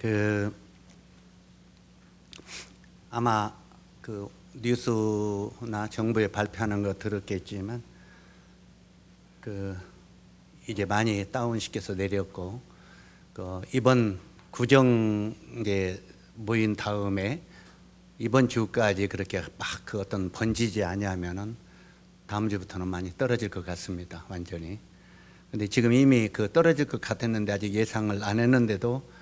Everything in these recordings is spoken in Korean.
그 아마 그 뉴스나 정부에 발표하는 거 들었겠지만 그 이제 많이 다운시켜서 내렸고 이번 구정에 모인 다음에 이번 주까지 그렇게 막 그 어떤 번지지 아니하면은 다음 주부터는 많이 떨어질 것 같습니다. 완전히. 근데 지금 이미 그 떨어질 것 같았는데 아직 예상을 안 했는데도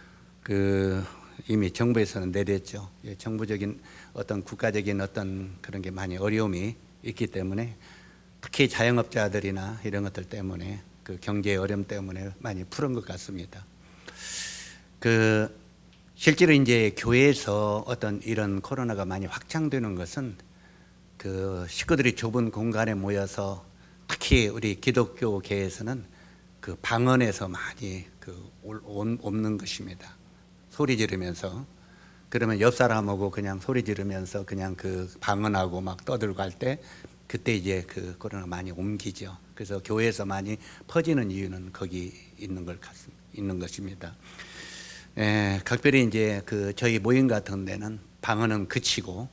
이미 정부에서는 내렸죠. 정부적인 어떤 국가적인 어떤 그런 게 많이 어려움이 있기 때문에 특히 자영업자들이나 이런 것들 때문에 그 경제 어려움 때문에 많이 풀은 것 같습니다. 실제로 이제 교회에서 어떤 이런 코로나가 많이 확장되는 것은 그 식구들이 좁은 공간에 모여서 특히 우리 기독교계에서는 그 방언에서 많이 옮는 것입니다. 소리 지르면서. 그러면 옆 사람하고 그냥 소리 지르면서 그냥 그 방언하고 막 떠들고 할 때 그때 이제 그 코로나 많이 옮기죠. 그래서 교회에서 많이 퍼지는 이유는 거기 있는 것입니다. 각별히 이제 저희 모임 같은 데는 방언은 그치고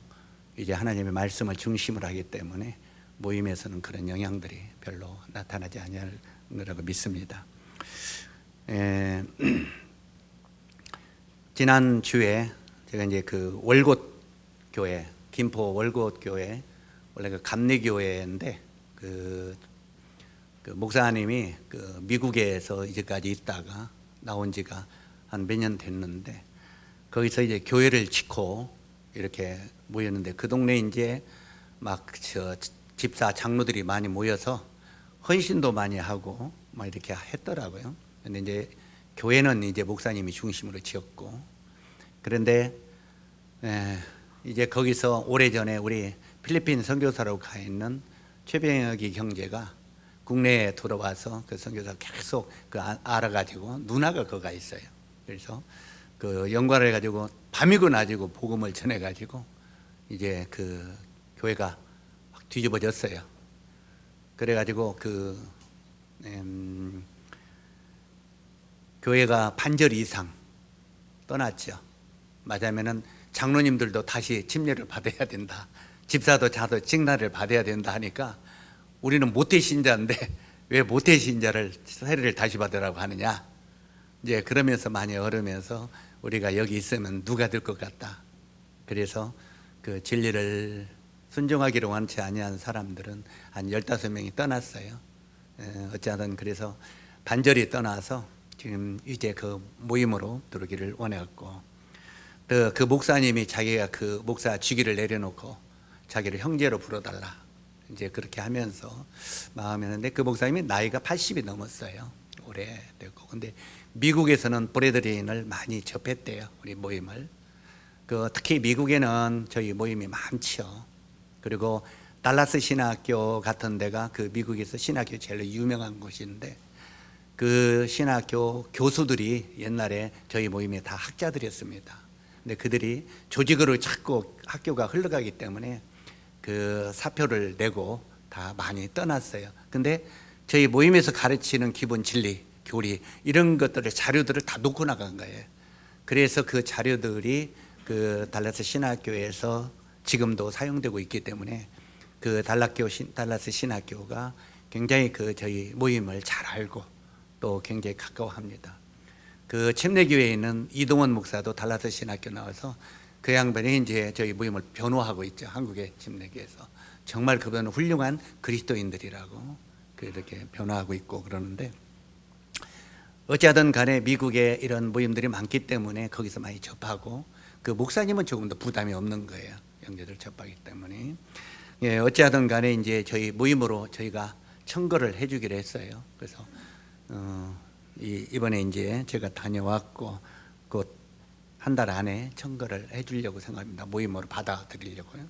이제 하나님의 말씀을 중심으로 하기 때문에 모임에서는 그런 영향들이 별로 나타나지 않을 거라고 믿습니다. 지난 주에 제가 이제 그 월곶 교회, 김포 월곶 교회, 원래 그 감리교회인데 그 목사님이 미국에서 이제까지 있다가 나온 지가 한 몇 년 됐는데 거기서 이제 교회를 짓고 이렇게 모였는데 그 동네 이제 막 집사 장로들이 많이 모여서 헌신도 많이 하고 막 이렇게 했더라고요. 근데 이제 교회는 이제 목사님이 중심으로 지었고 그런데 이제 거기서 오래전에 우리 필리핀 선교사로 가 있는 최병혁이 형제가 국내에 들어와서 그 선교사 계속 알아가지고 누나가 거가 있어요. 그래서 그 연관을 해가지고 밤이고 낮이고 복음을 전해가지고 이제 그 교회가 확 뒤집어졌어요. 그래가지고 교회가 반절 이상 떠났죠. 맞으면은 장로님들도 다시 침례를 받아야 된다. 집사도 자도 징나를 받아야 된다 하니까 우리는 모태 신자인데 왜 모태 신자를 세례를 다시 받으라고 하느냐. 이제 그러면서 많이 얼으면서 우리가 여기 있으면 누가 될 것 같다. 그래서 그 진리를 순종하기를 원치 아니한 사람들은 한 15명이 떠났어요. 어찌하든 그래서 반절이 떠나서 지금 이제 그 모임으로 들어오기를 원해갖고 그 목사님이 자기가 그 목사 직위를 내려놓고 자기를 형제로 불러달라 이제 그렇게 하면서 마음이었는데 그 목사님이 나이가 80이 넘었어요. 오래됐고 근데 미국에서는 브레드린을 많이 접했대요. 우리 모임을. 특히 미국에는 저희 모임이 많죠. 그리고 달라스 신학교 같은 데가 그 미국에서 신학교 제일 유명한 곳인데 그 신학교 교수들이 옛날에 저희 모임에 다 학자들이었습니다. 근데 그들이 조직으로 자꾸 학교가 흘러가기 때문에 그 사표를 내고 다 많이 떠났어요. 근데 저희 모임에서 가르치는 기본 진리, 교리 이런 것들을 자료들을 다 놓고 나간 거예요. 그래서 그 자료들이 그 달라스 신학교에서 지금도 사용되고 있기 때문에 그 달라스 신학교가 굉장히 저희 모임을 잘 알고 또 굉장히 가까워합니다. 그 침례교회에 있는 이동원 목사도 달라스 신학교 나와서 그 양반이 이제 저희 모임을 변호하고 있죠. 한국의 침례교회에서 정말 그분은 훌륭한 그리스도인들이라고 그렇게 변호하고 있고 그러는데 어찌하든 간에 미국에 이런 모임들이 많기 때문에 거기서 많이 접하고 그 목사님은 조금 더 부담이 없는 거예요. 형제들 접하기 때문에. 어찌하든 간에 이제 저희 모임으로 저희가 청거를 해주기로 했어요. 그래서 이번에 이제 제가 다녀왔고 곧 한 달 안에 청거를 해주려고 생각합니다. 모임으로 받아들이려고요.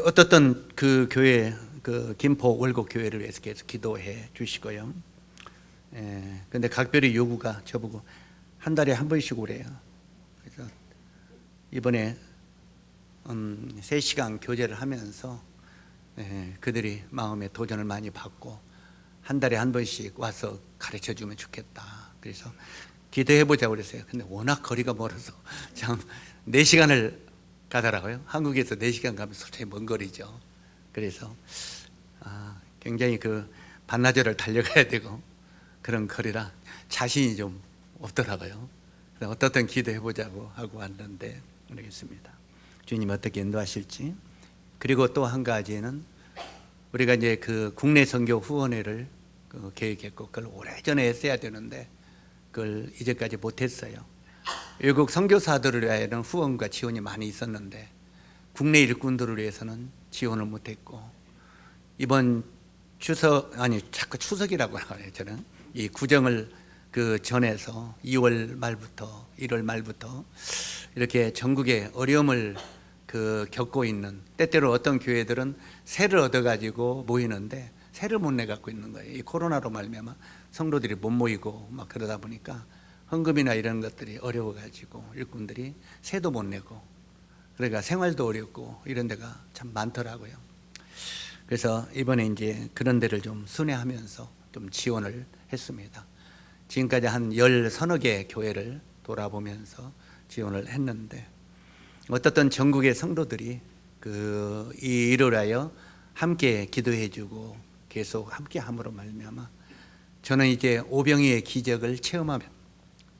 어떻든 그 교회 그 김포 월곶 교회를 위해서 계속 기도해 주시고요. 근데 각별히 요구가 저보고 한 달에 한 번씩 오래요. 그래서 이번에 3시간 교제를 하면서 그들이 마음에 도전을 많이 받고 한 달에 한 번씩 와서 가르쳐 주면 좋겠다. 그래서 기도해보자고 그랬어요. 근데 워낙 거리가 멀어서 참 4시간을 가더라고요. 한국에서 4시간 가면 솔직히 먼 거리죠. 그래서 굉장히 그 반나절을 달려가야 되고 그런 거리라 자신이 좀 없더라고요. 그래서 어떻든 기도해보자고 하고 왔는데 모르겠습니다. 주님 어떻게 인도하실지. 그리고 또 한 가지는 우리가 이제 그 국내 선교 후원회를 계획했고 그걸 오래전에 했어야 되는데 그걸 이제까지 못했어요. 외국 선교사들을 위하여는 후원과 지원이 많이 있었는데 국내 일꾼들을 위해서는 지원을 못했고 이번 자꾸 추석이라고 하네요. 저는 이 구정을 그 전에서 2월 말부터 1월 말부터 이렇게 전국에 어려움을 겪고 있는, 때때로 어떤 교회들은 세를 얻어가지고 모이는데 세를 못 내 갖고 있는 거예요. 이 코로나로 말미암아 성도들이 못 모이고 막 그러다 보니까 헌금이나 이런 것들이 어려워가지고 일꾼들이 세도 못 내고 그러니까 생활도 어렵고 이런 데가 참 많더라고요. 그래서 이번에 이제 그런 데를 좀 순회하면서 좀 지원을 했습니다. 지금까지 한 10서너 개 교회를 돌아보면서 지원을 했는데 어떻든 전국의 성도들이 이 일을 하여 함께 기도해주고 계속 함께 함으로 말미암아 저는 이제 오병이의 기적을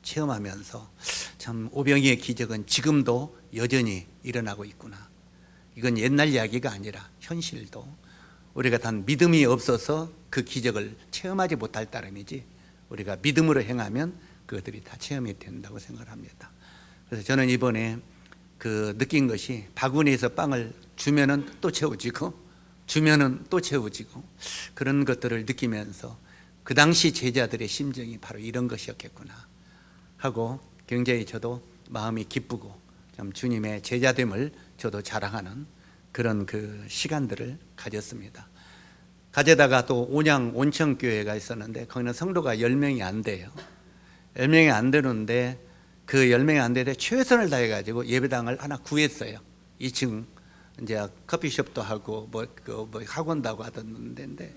체험하면서 참 오병이의 기적은 지금도 여전히 일어나고 있구나. 이건 옛날 이야기가 아니라 현실도 우리가 단 믿음이 없어서 그 기적을 체험하지 못할 따름이지 우리가 믿음으로 행하면 그것들이 다 체험이 된다고 생각을 합니다. 그래서 저는 이번에 느낀 것이 바구니에서 빵을 주면은 또 채워지고 주면은 또 채워지고 그런 것들을 느끼면서 그 당시 제자들의 심정이 바로 이런 것이었겠구나 하고 굉장히 저도 마음이 기쁘고 참 주님의 제자됨을 저도 자랑하는 그런 시간들을 가졌습니다. 가져다가 또 온양 온천교회가 있었는데 거기는 성도가 10명이 안 돼요. 10명이 안 되는데 그 10명이 안 되는데 최선을 다해가지고 예배당을 하나 구했어요. 2층 이제 커피숍도 하고 뭐 학원도 하고 하던 데인데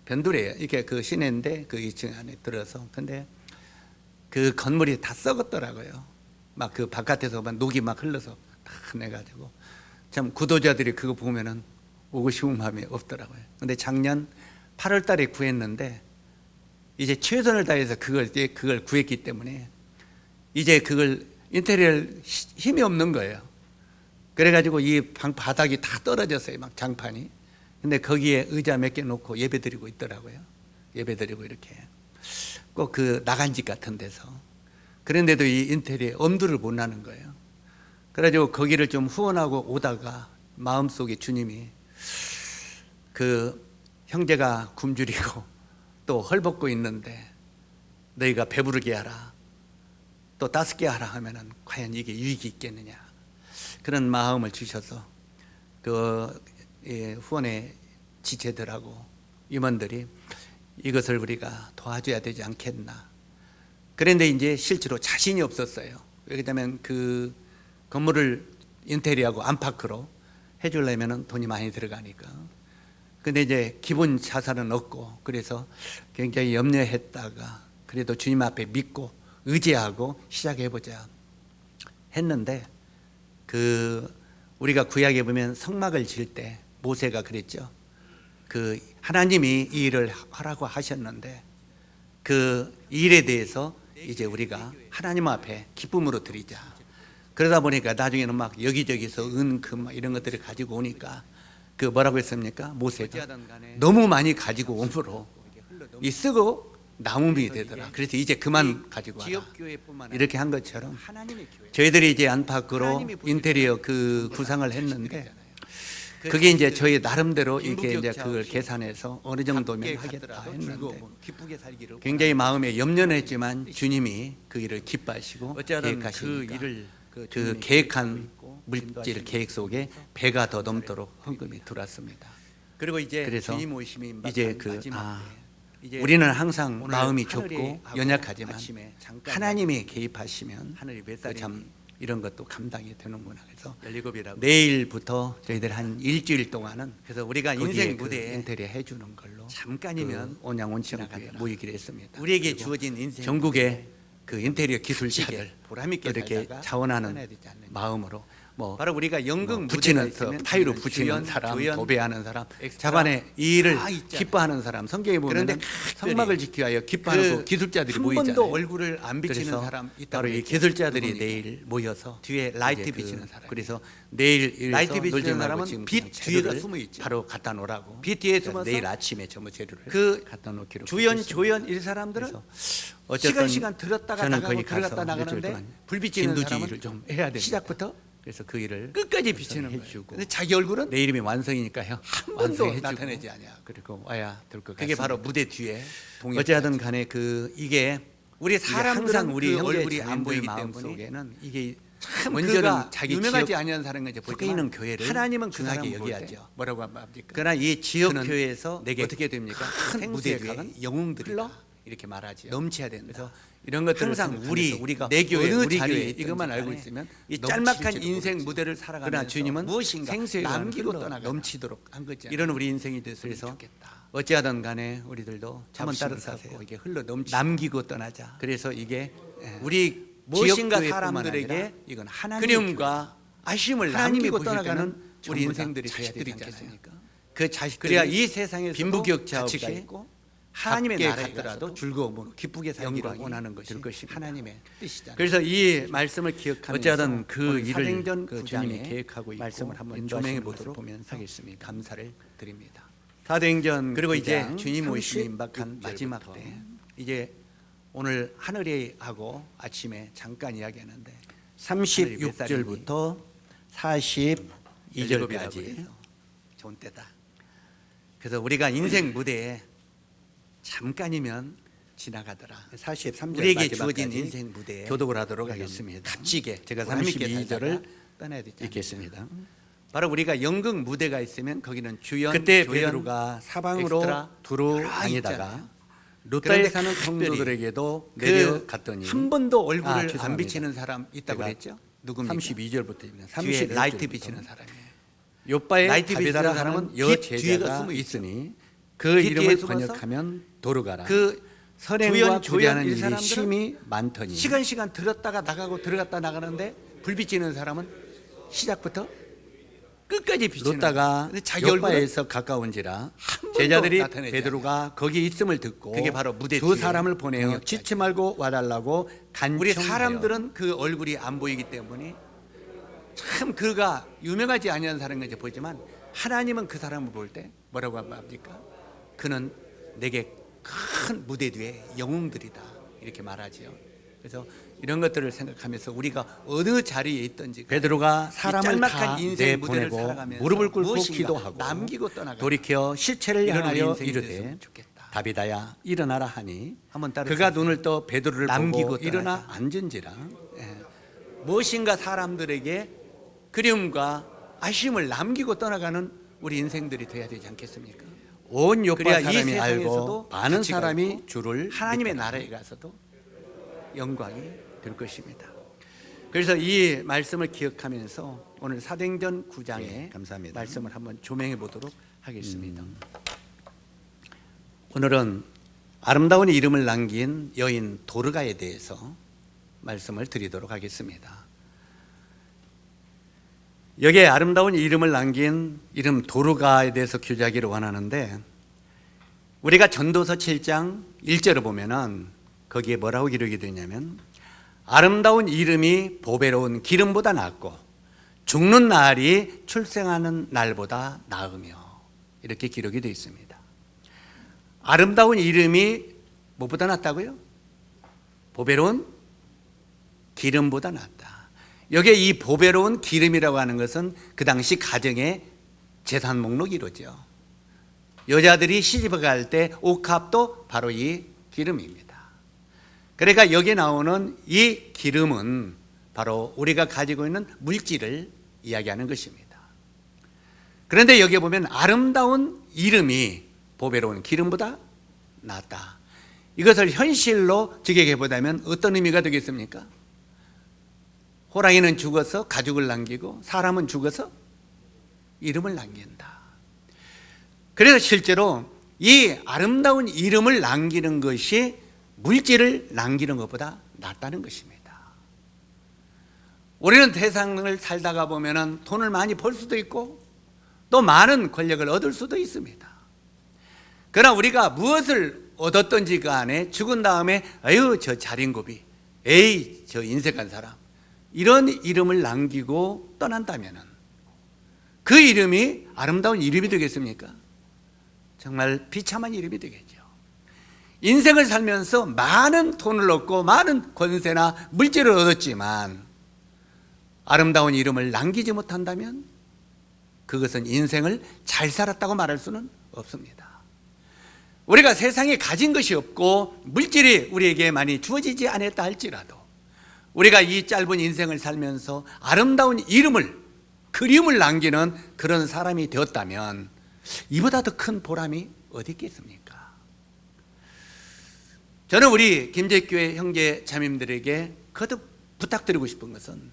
변두리예요. 이게 시내인데 그 2층 안에 들어서 근데 그 건물이 다 썩었더라고요. 막 바깥에서 막 녹이 막 흘러서 다 내가지고 참 구도자들이 그거 보면은 오고 싶은 마음이 없더라고요. 근데 작년 8월 달에 구했는데 이제 최선을 다해서 그걸 구했기 때문에 이제 그걸 인테리어를 힘이 없는 거예요. 그래가지고 이 방 바닥이 다 떨어졌어요. 막 장판이. 근데 거기에 의자 몇 개 놓고 예배 드리고 있더라고요. 예배 드리고 이렇게 꼭 나간 집 같은 데서. 그런데도 이 인테리어에 엄두를 못 나는 거예요. 그래가지고 거기를 좀 후원하고 오다가 마음속에 주님이 형제가 굶주리고 또 헐벗고 있는데 너희가 배부르게 하라 또 따숩게 하라 하면은 과연 이게 유익이 있겠느냐 그런 마음을 주셔서 후원의 지체들하고 임원들이 이것을 우리가 도와줘야 되지 않겠나. 그런데 이제 실제로 자신이 없었어요. 왜냐하면 건물을 인테리어하고 안팎으로 해주려면 돈이 많이 들어가니까. 근데 이제 기본 자산은 없고 그래서 굉장히 염려했다가 그래도 주님 앞에 믿고 의지하고 시작해보자 했는데 우리가 구약에 보면 성막을 지을 때 모세가 그랬죠. 하나님이 이 일을 하라고 하셨는데 그 일에 대해서 이제 우리가 하나님 앞에 기쁨으로 드리자. 그러다 보니까 나중에는 막 여기저기서 금 이런 것들을 가지고 오니까 뭐라고 했습니까? 모세가 너무 많이 가지고 오므로 이 쓰고 나무미 되더라. 그래서 이제 그만 가지고 와라. 이렇게 한 것처럼 저희들이 이제 안팎으로 인테리어 구상을 했는데 그게 이제 저희 나름대로 이렇게 이제 그걸 계산해서 어느 정도면 하겠다 했는데 굉장히 마음에 염려는 했지만 주님이 그 일을 기뻐하시고 계획하시니까 그 계획한 물질 계획 속에 배가 더 넘도록 헌금이 들어왔습니다. 그리고 그래서 이제 우리는 항상 마음이 좁고 연약하지만 하나님이 개입하시면 참 이런 것도 감당이 되는구나. 그래서 내일부터 저희들 한 일주일 동안은 그래서 우리가 인생 무대에 인테리어 해주는 걸로 잠깐이면 온양 온천교회에 모이기로 했습니다. 우리에게 주어진 인생 전국에 그 인테리어 기술자들 보람 있게 이렇게 살다가 자원하는 떠나야 되지 않느냐. 마음으로 뭐 바로 우리가 연극 붙이는 무대가 있으면 타이로 그는 붙이는 주연, 사람, 조연, 도배하는 사람, 엑스트라 자반에 이 일을 다 있잖아요. 기뻐하는 사람. 성경에 보면 그런데 성막을 지키기 위하여 기뻐하는 그 기술자들이 한 모이잖아요. 번도 얼굴을 안 비치는 그래서 사람 있다고 바로 이 그랬죠. 기술자들이 누굽니까? 내일 모여서 뒤에 라이트 이제 비치는 사람. 그래서 내일 라이트 비치는 놀지 말고 사람은 지금 빛 그냥 뒤에가 재료를 숨어 있죠. 바로 갖다 놓으라고. 빛 뒤에 그래서 숨어서 내일 아침에 전부 재료를 그 갖다 놓기로 주연, 그랬습니다. 조연 이 사람들은 그래서 어쨌든 시간 들었다가 저는 나가고 거기 가서 들어갔다 나가는데 일주일 동안 불 비치는 진두지휘를 사람은 좀 해야 됩니다. 시작부터 그래서 그 일을 끝까지 비치는 거예요. 해주고. 근데 자기 얼굴은 내 이름이 완성이니까요. 한 번도 완성해주고 나타내지 않냐. 그리고 와야 될 것 같습니다. 그게 바로 무대 뒤에 동역. 어찌하든 간에 그 이게 우리 사람들은 사람들은 우리 그 얼굴이 얼굴이 안 안 보이기 보이기 때문에 때문에 이게 참 먼저는 그가 자기 유명하지 지역 아니한 사람은 이제 속해 있는 보지만 교회를 하나님은 그 중하게 사람을 볼 때 여겨야죠. 뭐라고 합니까? 그러나 이 지역 그는 교회에서 내게 어떻게 됩니까? 큰 무대 무대 위에 위에 영웅들이 흘러 이렇게 말하지요. 넘쳐야 된다. 그래서 이런 것들을 항상 생각하면서 우리가 내 교회 어느 우리 자리에 교회 있든지 이것만 알고 간에 있으면 이 넘칠지도 짤막한 인생 모르지. 무대를 살아가면서 그러나 주님은 무엇인가 생수의 남기고 흘러 떠나가 넘치도록 한 거지. 이런 우리 인생이 됐으면 그래서 좋겠다. 어찌하든 간에 우리들도 한번 자부심을 따라서 갖고 이게 흘러 넘치 남기고 떠나자. 그래서 이게 우리 무엇인가 무엇인가 사람들에게 사람들에게 이건 하나님 그리움과 아쉬움을 하나님이 남기고 보실 떠나가는 때는 우리 전부 인생들이 다 돼야 되지 자식들이잖아요. 않겠습니까? 그 자식들이 그래야 이 세상에서 빈부격차 가치가 없이 있고 하나님의 함께 나라에 갔더라도 가서도 즐거움으로 기쁘게 살기를 영광이 원하는 것이 될 것입니다. 하나님의 뜻이잖아요. 그래서 이 말씀을 기억하면서 어찌하든 그 오늘 일을 사도행전 그 주님이 주님이 계획하고 있고 말씀을 한번 조명해 인도하시는 보도록 것을 보면서 하겠습니다. 감사를 드립니다. 사도행전 그리고 이제 9장 주님 오시는 36 임박한 마지막 절부터 때 이제 오늘 하늘에 하고 아침에 잠깐 이야기하는데 36절부터 42절까지 좋은 때다. 그래서 우리가 인생 무대에 잠깐이면 지나가더라. 43절 우리에게 주어진 인생 무대에 교독을 하도록 우리는 하겠습니다. 값지게 제가 보람 있게 32절을 살다가 떠나야 되지 읽겠습니다. 않습니까? 바로 우리가 연극 무대가 있으면 거기는 주연, 그때 조연, 베드로가 사방으로 엑스트라 두루 여러 다니다가 있잖아요. 루타에 그런데 사는 특별히 성도들에게도 그 내려갔더니 한 번도 얼굴을 안 죄송합니다. 비치는 사람 있다고 제가 그랬죠? 누굽니까? 32절부터입니다. 뒤에 라이트 비치는 사람이에요. 요바에 라이트 다베다라 비치는 하는 사람은 여 빛 뒤에가 제자가 숨어 있으니 그 빛 이름을 뒤에 숨어서 번역하면 도르가라. 그 선행과 주연, 조연 구제하는 이 일이 사람들은 심히 많더니 시간 들었다가 나가고 들어갔다 나가는데 불 비치는 사람은 시작부터 끝까지 비치는 롯다가 근데 자기 얼굴은 요바에서 가까운지라 번도 제자들이 나타내지 베드로가 거기 있음을 듣고 그게 바로 무대 두 뒤에 사람을 보내어 동역자죠. 지치 말고 와달라고 간청해요. 우리 사람들은 그 얼굴이 안 보이기 때문에 참 그가 유명하지 아니한 사람인지 보지만 하나님은 그 사람을 볼 때 뭐라고 합니까? 그는 내게 큰 무대 뒤에 영웅들이다 이렇게 말하지요. 그래서 이런 것들을 생각하면서 우리가 어느 자리에 있든지 베드로가 사람을 짤막한 다 인생 무대를 내보내고 살아가면서 무릎을 꿇고 무엇인가 기도하고 남기고 떠나가 돌이켜 실체를 이런 우리 향하여 인생이 이르되 됐으면 좋겠다. 다비다야 일어나라 하니 한번 따라 그가 눈을 떠 베드로를 남기고 보고 일어나 떠나자. 앉은지라 무엇인가 사람들에게 그리움과 아쉬움을 남기고 떠나가는 우리 인생들이 돼야 되지 않겠습니까? 온 요파 그래야 이 사람이 세상에서도 알고 많은 가치가 사람이 있고 주를 하나님의 믿더라. 나라에 가서도 영광이 될 것입니다. 그래서 이 말씀을 기억하면서 오늘 사도행전 9장의 예, 감사합니다. 말씀을 한번 조명해 보도록 하겠습니다. 오늘은 아름다운 이름을 남긴 여인 도르가에 대해서 말씀을 드리도록 하겠습니다. 여기에 아름다운 이름을 남긴 이름 도르가에 대해서 교제하기를 원하는데 우리가 전도서 7장 1절을 보면은 거기에 뭐라고 기록이 되냐면 아름다운 이름이 보배로운 기름보다 낫고 죽는 날이 출생하는 날보다 나으며 이렇게 기록이 되어 있습니다. 아름다운 이름이 무엇보다 낫다고요? 보배로운 기름보다 낫다. 여기에 이 보배로운 기름이라고 하는 것은 그 당시 가정의 재산 목록이로죠. 여자들이 시집을 갈 때 옥합도 바로 이 기름입니다. 그러니까 여기에 나오는 이 기름은 바로 우리가 가지고 있는 물질을 이야기하는 것입니다. 그런데 여기에 보면 아름다운 이름이 보배로운 기름보다 낫다. 이것을 현실로 직역해 보자면 어떤 의미가 되겠습니까? 호랑이는 죽어서 가죽을 남기고 사람은 죽어서 이름을 남긴다. 그래서 실제로 이 아름다운 이름을 남기는 것이 물질을 남기는 것보다 낫다는 것입니다. 우리는 세상을 살다가 보면은 돈을 많이 벌 수도 있고 또 많은 권력을 얻을 수도 있습니다. 그러나 우리가 무엇을 얻었던지 간에 죽은 다음에 아유 저 자린고비, 에이 저 인색한 사람, 이런 이름을 남기고 떠난다면은 그 이름이 아름다운 이름이 되겠습니까? 정말 비참한 이름이 되겠죠. 인생을 살면서 많은 돈을 얻고 많은 권세나 물질을 얻었지만 아름다운 이름을 남기지 못한다면 그것은 인생을 잘 살았다고 말할 수는 없습니다. 우리가 세상에 가진 것이 없고 물질이 우리에게 많이 주어지지 않았다 할지라도 우리가 이 짧은 인생을 살면서 아름다운 이름을, 그림을 남기는 그런 사람이 되었다면 이보다 더 큰 보람이 어디 있겠습니까? 저는 우리 김제교회 형제 자매님들에게 거듭 부탁드리고 싶은 것은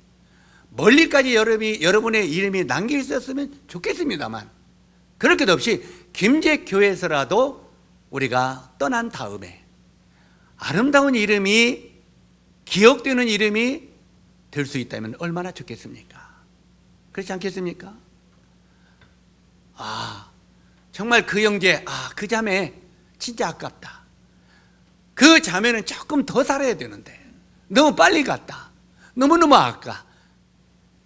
멀리까지 여러분의 이름이 남겨 있었으면 좋겠습니다만 그럴 것 없이 김제교회에서라도 우리가 떠난 다음에 아름다운 이름이, 기억되는 이름이 될 수 있다면 얼마나 좋겠습니까? 그렇지 않겠습니까? 정말 그 형제, 그 자매 진짜 아깝다. 그 자매는 조금 더 살아야 되는데 너무 빨리 갔다. 너무너무 아까.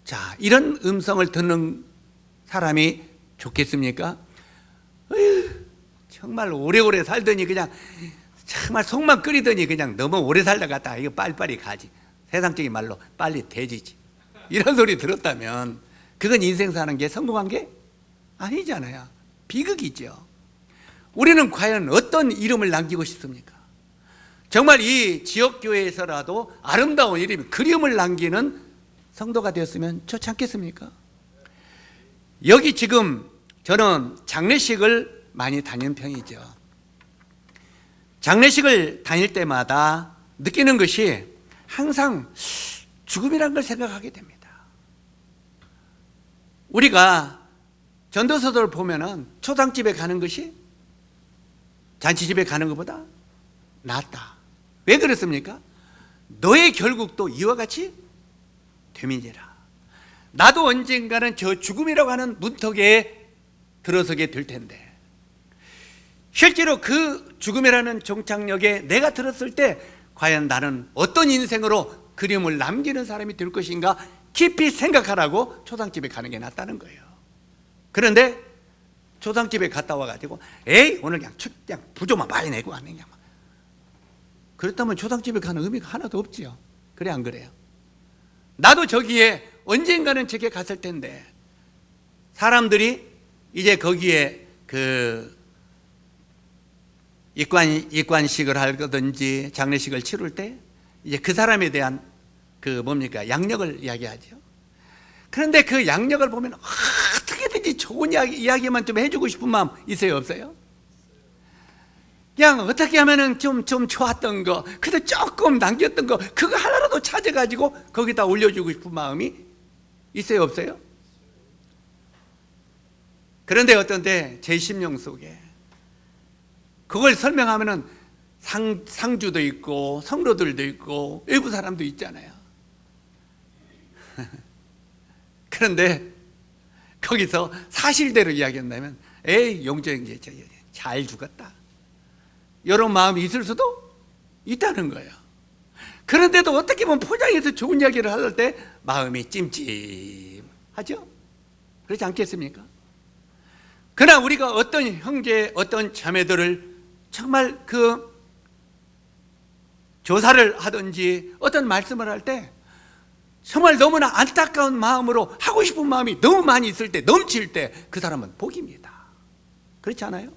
자, 이런 음성을 듣는 사람이 좋겠습니까? 어휴, 정말 오래오래 살더니 그냥 정말 속만 끓이더니 그냥 너무 오래 살다 갔다 이거 빨리빨리 가지. 세상적인 말로 빨리 돼지지. 이런 소리 들었다면 그건 인생 사는 게 성공한 게 아니잖아요. 비극이죠. 우리는 과연 어떤 이름을 남기고 싶습니까? 정말 이 지역교회에서라도 아름다운 이름, 그림을 남기는 성도가 되었으면 좋지 않겠습니까? 여기 지금 저는 장례식을 많이 다니는 편이죠. 장례식을 다닐 때마다 느끼는 것이 항상 죽음이라는 걸 생각하게 됩니다. 우리가 전도서들 보면은 초상집에 가는 것이 잔치집에 가는 것보다 낫다. 왜 그렇습니까? 너의 결국도 이와 같이 됨이니라. 나도 언젠가는 저 죽음이라고 하는 문턱에 들어서게 될 텐데 실제로 그 죽음이라는 종착역에 내가 들었을 때 과연 나는 어떤 인생으로 그림을 남기는 사람이 될 것인가 깊이 생각하라고 초상집에 가는 게 낫다는 거예요. 그런데 초상집에 갔다 와가지고 에이 오늘 그냥 부조만 많이 내고 가는 게 그렇다면 초상집에 가는 의미가 하나도 없지요. 그래 안 그래요? 나도 저기에 언젠가는 저기에 갔을 텐데 사람들이 이제 거기에 그 입관식을 하든지 장례식을 치를 때 이제 그 사람에 대한 그 뭡니까 양력을 이야기하죠. 그런데 그 양력을 보면 어떻게든지 좋은 이야기만 좀 해주고 싶은 마음 있어요 없어요? 그냥 어떻게 하면은 좀 좋았던 거, 그래도 조금 남겼던 거, 그거 하나라도 찾아가지고 거기다 올려주고 싶은 마음이 있어요 없어요? 그런데 어떤 때 제 심령 속에 그걸 설명하면은 상주도 있고 성도들도 있고 외부 사람도 있잖아요. 그런데 거기서 사실대로 이야기한다면 에이 용조 형제 잘 죽었다 이런 마음이 있을 수도 있다는 거예요. 그런데도 어떻게 보면 포장해서 좋은 이야기를 할 때 마음이 찜찜하죠? 그렇지 않겠습니까? 그러나 우리가 어떤 형제, 어떤 자매들을 정말 그 조사를 하든지 어떤 말씀을 할 때 정말 너무나 안타까운 마음으로 하고 싶은 마음이 너무 많이 있을 때, 넘칠 때 그 사람은 복입니다. 그렇지 않아요?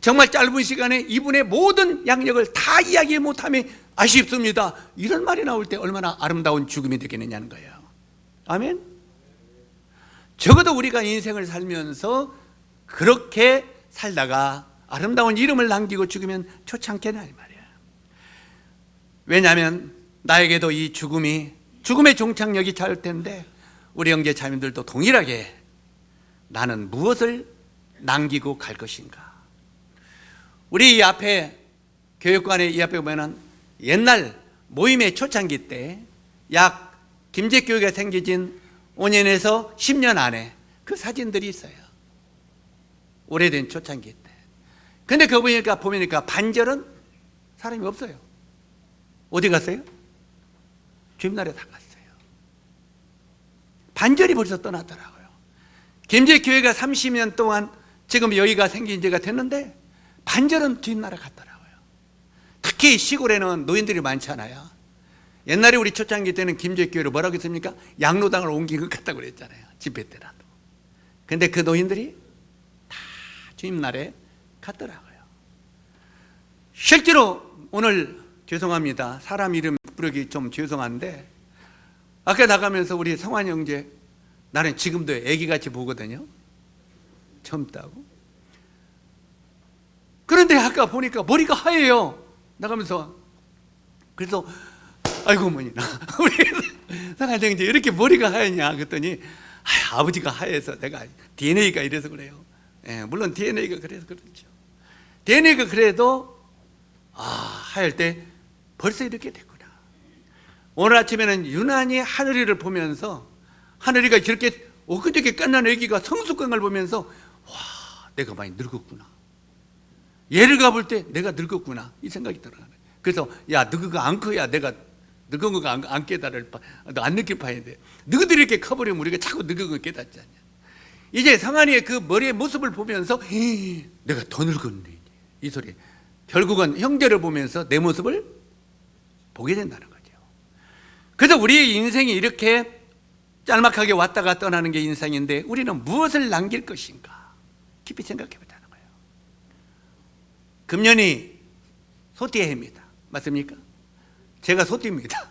정말 짧은 시간에 이분의 모든 양력을 다 이야기 못함이 아쉽습니다. 이런 말이 나올 때 얼마나 아름다운 죽음이 되겠느냐는 거예요. 아멘? 적어도 우리가 인생을 살면서 그렇게 살다가 아름다운 이름을 남기고 죽으면 좋지 않겠냐 이 말이에요. 왜냐하면 나에게도 이 죽음의 종착역이 잘 텐데 우리 형제 자매들도 동일하게 나는 무엇을 남기고 갈 것인가. 우리 이 앞에 교육관에 이 앞에 보면은 옛날 모임의 초창기 때 약 김제교회가 생겨진 5년에서 10년 안에 그 사진들이 있어요. 오래된 초창기 때. 근데 그거 보니까 반절은 사람이 없어요. 어디 갔어요? 주임날에 다 갔어요. 반절이 벌써 떠났더라고요. 김제교회가 30년 동안 지금 여기가 생긴 지가 됐는데 반절은 주임날에 갔더라고요. 특히 시골에는 노인들이 많잖아요. 옛날에 우리 초창기 때는 김제교회를 뭐라고 했습니까? 양로당을 옮긴 것 같다고 그랬잖아요. 집회 때라도. 근데 그 노인들이 다 주임날에 갔더라고요. 실제로 오늘 죄송합니다. 사람 이름 부르기 좀 죄송한데 아까 나가면서 우리 성환 형제 나는 지금도 애기같이 보거든요. 젊다고. 그런데 아까 보니까 머리가 하얘요. 나가면서. 그래서 아이고 어머니나 우리 성환 형제 이렇게 머리가 하얘냐 그랬더니 아버지가 하얘서 내가 DNA가 이래서 그래요. 예, 물론 DNA가 그래서 그렇죠. DNA가 그래도 하얄 때 벌써 이렇게 됐구나. 오늘 아침에는 유난히 하늘이를 보면서 하늘이가 저렇게 엊그저께 끝난 애기가 성숙한 걸 보면서 와 내가 많이 늙었구나. 얘를 가볼 때 내가 늙었구나 이 생각이 들어요. 그래서 야 너가 안 커야 내가 늙은 거가 안 깨달을 너 안 느낄 파인데 너희들이 이렇게 커버리면 우리가 자꾸 늙은 거 깨닫지 않냐. 이제 성환이의 그 머리의 모습을 보면서 내가 더 늙었네 이 소리. 결국은 형제를 보면서 내 모습을 보게 된다는 거죠. 그래서 우리의 인생이 이렇게 짤막하게 왔다가 떠나는 게 인생인데 우리는 무엇을 남길 것인가 깊이 생각해 보자는 거예요. 금년이 소띠의 해입니다. 맞습니까? 제가 소띠입니다.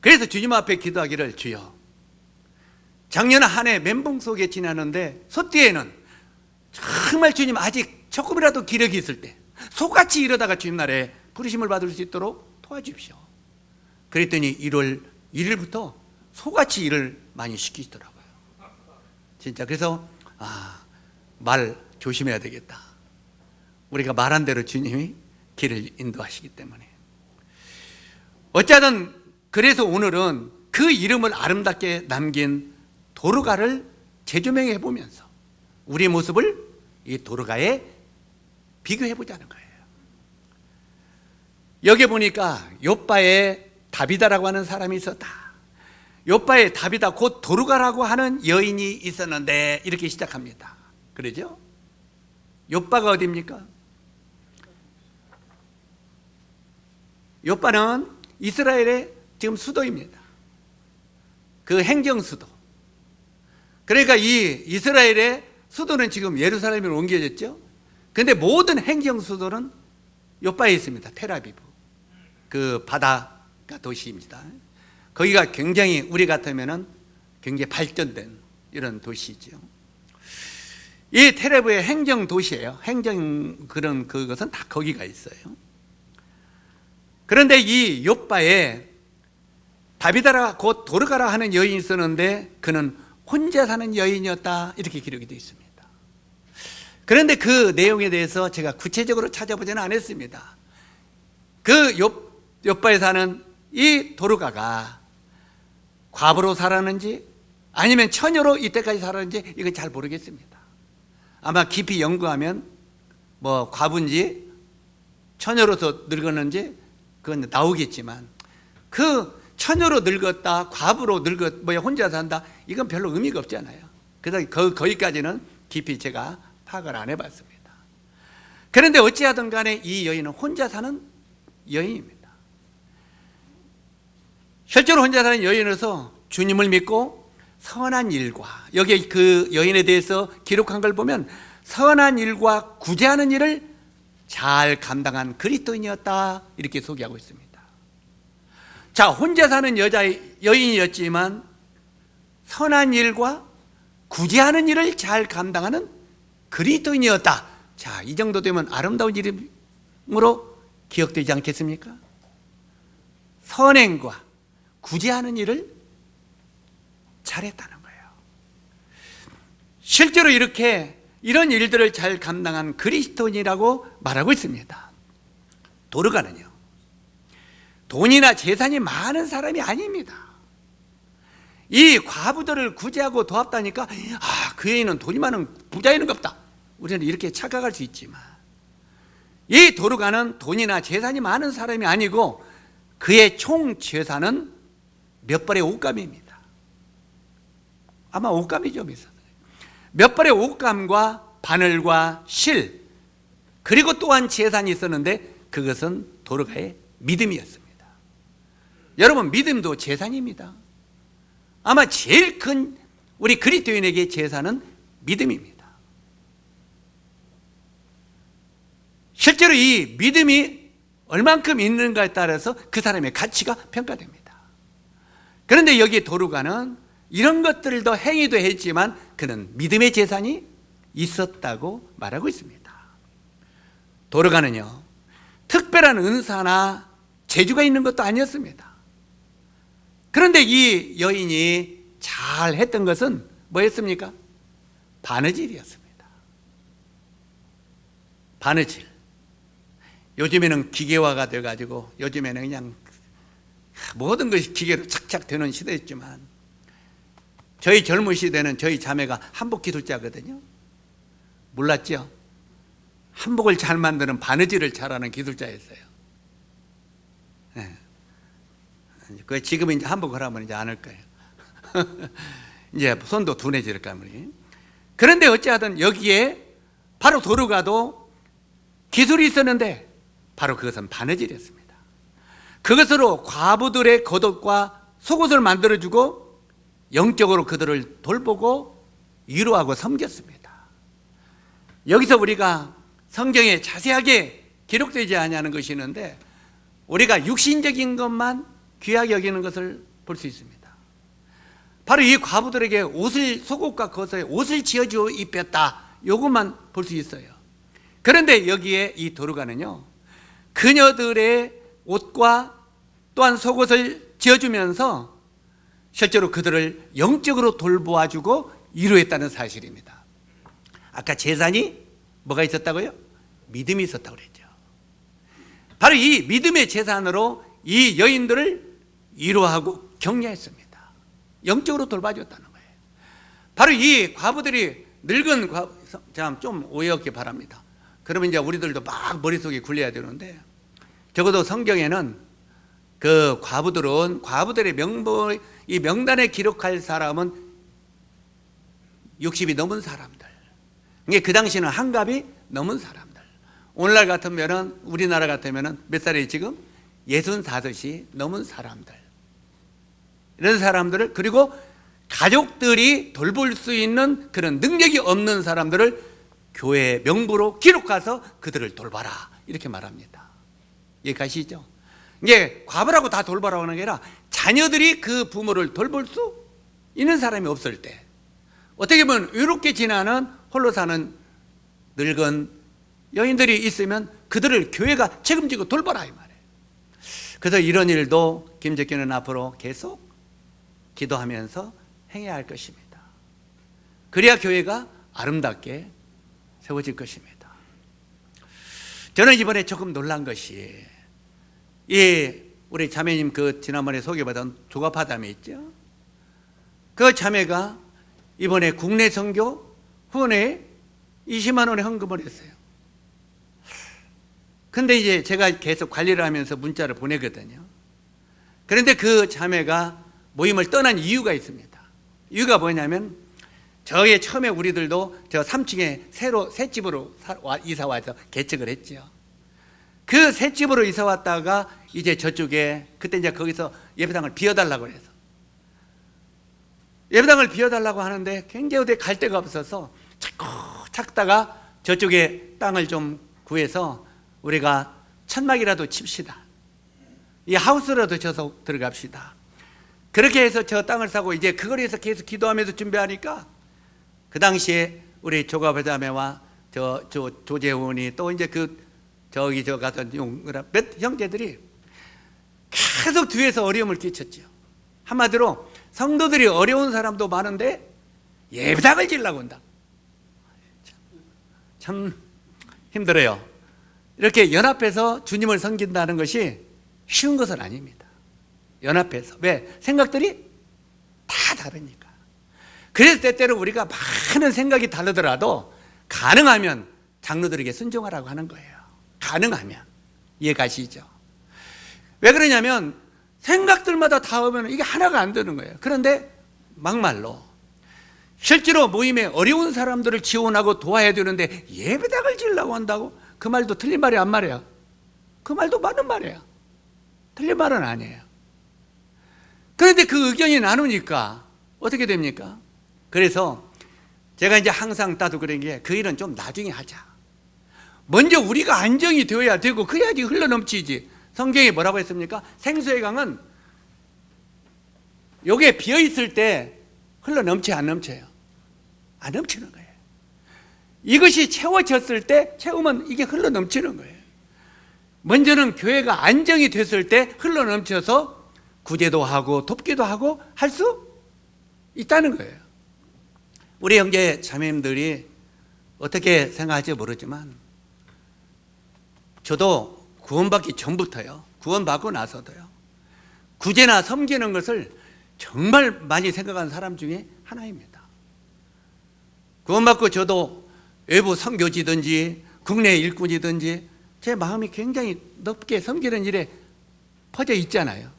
그래서 주님 앞에 기도하기를 주여 작년 한 해 멘붕 속에 지나는데 소띠에는 정말 주님 아직 조금이라도 기력이 있을 때 소같이 이러다가 주님날에 부르심을 받을 수 있도록 도와주십시오. 그랬더니 1월 1일부터 소같이 일을 많이 시키시더라고요. 진짜 그래서 말 조심해야 되겠다. 우리가 말한 대로 주님이 길을 인도하시기 때문에. 어쨌든 그래서 오늘은 그 이름을 아름답게 남긴 도르가를 재조명해 보면서 우리 모습을 이 도르가에 비교해 보자는 거예요. 여기 보니까 욥바에 다비다라고 하는 사람이 있었다. 욥바에 다비다 곧 도르가라고 하는 여인이 있었는데 이렇게 시작합니다. 그러죠? 욥바가 어디입니까? 욥바는 이스라엘의 지금 수도입니다. 그 행정 수도. 그러니까 이 이스라엘의 수도는 지금 예루살렘으로 옮겨졌죠. 그런데 모든 행정 수도는 욥바에 있습니다. 텔아비브. 그 바다가 도시입니다. 거기가 굉장히 우리 같으면은 굉장히 발전된 이런 도시죠. 이 텔아비브의 행정 도시예요. 행정 그것은 다 거기가 있어요. 그런데 이 욥바에 다비다라 곧 도르가라 하는 여인이 있었는데 그는 혼자 사는 여인이었다 이렇게 기록이 되어 있습니다. 그런데 그 내용에 대해서 제가 구체적으로 찾아보지는 않았습니다. 그 욥바에 사는 이 도르가가 과부로 살았는지 아니면 처녀로 이때까지 살았는지 이건 잘 모르겠습니다. 아마 깊이 연구하면 뭐 과부인지 처녀로서 늙었는지 그건 나오겠지만 그 처녀로 늙었다 과부로 혼자 산다 이건 별로 의미가 없잖아요. 그래서 거기까지는 깊이 제가 파악을 안 해봤습니다. 그런데 어찌하든 간에 이 여인은 혼자 사는 여인입니다. 실제로 혼자 사는 여인으로서 주님을 믿고 선한 일과 여기 그 여인에 대해서 기록한 걸 보면 선한 일과 구제하는 일을 잘 감당한 그리스도인이었다 이렇게 소개하고 있습니다. 자, 혼자 사는 여인이었지만 선한 일과 구제하는 일을 잘 감당하는 그리스도인이었다. 자, 이 정도 되면 아름다운 이름으로 기억되지 않겠습니까? 선행과 구제하는 일을 잘했다는 거예요. 실제로 이런 일들을 잘 감당한 그리스도인이라고 말하고 있습니다. 도르가는요, 돈이나 재산이 많은 사람이 아닙니다. 이 과부들을 구제하고 도왔다니까 그 여인은 돈이 많은 부자이는갑다, 우리는 이렇게 착각할 수 있지만 이 도르가는 돈이나 재산이 많은 사람이 아니고 그의 총 재산은 몇 벌의 옷감입니다. 아마 옷감이 좀 있었어요. 몇 벌의 옷감과 바늘과 실, 그리고 또한 재산이 있었는데 그것은 도르가의 믿음이었습니다. 여러분, 믿음도 재산입니다. 아마 제일 큰 우리 그리스도인에게 재산은 믿음입니다. 실제로 이 믿음이 얼만큼 있는가에 따라서 그 사람의 가치가 평가됩니다. 그런데 여기 도르가는 이런 것들도 행위도 했지만 그는 믿음의 재산이 있었다고 말하고 있습니다. 도르가는요, 특별한 은사나 재주가 있는 것도 아니었습니다. 그런데 이 여인이 잘 했던 것은 뭐였습니까? 바느질이었습니다. 바느질. 요즘에는 기계화가 돼가지고 요즘에는 그냥 모든 것이 기계로 착착 되는 시대였지만 저희 젊은 시대는 저희 자매가 한복 기술자거든요. 몰랐죠? 한복을 잘 만드는 바느질을 잘하는 기술자였어요. 네. 그 지금 이제 한복을 하면 이제 안 할 거예요. 이제 손도 둔해질 까물이. 그런데 어찌하든 여기에 바로 도르가도 기술이 있었는데 바로 그것은 바느질이었습니다. 그것으로 과부들의 겉옷과 속옷을 만들어주고 영적으로 그들을 돌보고 위로하고 섬겼습니다. 여기서 우리가 성경에 자세하게 기록되지 아니하는 것이 있는데 우리가 육신적인 것만 귀하게 여기는 것을 볼 수 있습니다. 바로 이 과부들에게 옷을, 속옷과 겉에 옷을 지어주어 입혔다, 이것만 볼 수 있어요. 그런데 여기에 이 도르가는요, 그녀들의 옷과 또한 속옷을 지어주면서 실제로 그들을 영적으로 돌보아주고 위로했다는 사실입니다. 아까 재산이 뭐가 있었다고요? 믿음이 있었다고 그랬죠. 바로 이 믿음의 재산으로 이 여인들을 위로하고 격려했습니다. 영적으로 돌봐줬다는 거예요. 바로 이 과부들이 늙은 과부, 좀 오해 없기 바랍니다. 그러면 이제 우리들도 막 머릿속에 굴려야 되는데, 적어도 성경에는 그 과부들은, 과부들의 이 명단에 기록할 사람은 60이 넘은 사람들. 이게 그 당시는 한갑이 넘은 사람들. 오늘날 같으면은, 우리나라 같으면은 몇 살이 지금? 65이 넘은 사람들. 이런 사람들을, 그리고 가족들이 돌볼 수 있는 그런 능력이 없는 사람들을 교회의 명부로 기록해서 그들을 돌봐라, 이렇게 말합니다. 이해가시죠? 이게 과부라고 다 돌봐라고 하는 게 아니라 자녀들이 그 부모를 돌볼 수 있는 사람이 없을 때, 어떻게 보면 외롭게 지나는 홀로 사는 늙은 여인들이 있으면 그들을 교회가 책임지고 돌봐라, 이 말이에요. 그래서 이런 일도 김적기는 앞으로 계속 기도하면서 행해야 할 것입니다. 그래야 교회가 아름답게 세워질 것입니다. 저는 이번에 조금 놀란 것이, 우리 자매님 그 지난번에 소개받은 조갑하담에 있죠. 그 자매가 이번에 국내 선교 후원에 20만 원의 헌금을 했어요. 근데 이제 제가 계속 관리를 하면서 문자를 보내거든요. 그런데 그 자매가 모임을 떠난 이유가 있습니다. 이유가 뭐냐면, 저희 처음에 우리들도 저 3층에 새로 새 집으로 이사 와서 개척을 했죠. 그 새 집으로 이사 왔다가 이제 저쪽에, 그때 이제 거기서 예배당을 비워달라고 해서 예배당을 비워달라고 하는데 굉장히 어디 갈 데가 없어서 자꾸 찾다가 저쪽에 땅을 좀 구해서 우리가 천막이라도 칩시다, 이 하우스라도 져서 들어갑시다. 그렇게 해서 저 땅을 사고 이제 그걸 위해서 계속 기도하면서 준비하니까 그 당시에 우리 조가부자매와 조재훈이 또 이제 저 같은 몇 형제들이 계속 뒤에서 어려움을 끼쳤죠. 한마디로 성도들이 어려운 사람도 많은데 예배당을 지으려고 한다. 참 힘들어요. 이렇게 연합해서 주님을 섬긴다는 것이 쉬운 것은 아닙니다. 연합해서. 왜? 생각들이 다 다르니까. 그래서 때때로 우리가 많은 생각이 다르더라도 가능하면 장로들에게 순종하라고 하는 거예요. 가능하면. 이해가시죠? 왜 그러냐면 생각들마다 다 오면 이게 하나가 안 되는 거예요. 그런데 막말로 실제로 모임에 어려운 사람들을 지원하고 도와야 되는데 예배당을 지으려고 한다고? 그 말도 틀린 말이 안 말이에요. 그 말도 맞는 말이에요. 틀린 말은 아니에요. 그런데 그 의견이 나누니까 어떻게 됩니까? 그래서 제가 이제 항상 따도 그런 게 그 일은 좀 나중에 하자. 먼저 우리가 안정이 되어야 되고 그래야지 흘러넘치지. 성경에 뭐라고 했습니까? 생수의 강은 요게 비어있을 때 흘러넘치 안 넘쳐요? 안 넘치는 거예요. 이것이 채워졌을 때 채우면 이게 흘러넘치는 거예요. 먼저는 교회가 안정이 됐을 때 흘러넘쳐서 구제도 하고 돕기도 하고 할 수 있다는 거예요. 우리 형제 자매님들이 어떻게 생각할지 모르지만 저도 구원받기 전부터요, 구원받고 나서도요, 구제나 섬기는 것을 정말 많이 생각하는 사람 중에 하나입니다. 구원받고 저도 외부 선교지든지 국내 일꾼이든지 제 마음이 굉장히 넓게 섬기는 일에 퍼져 있잖아요.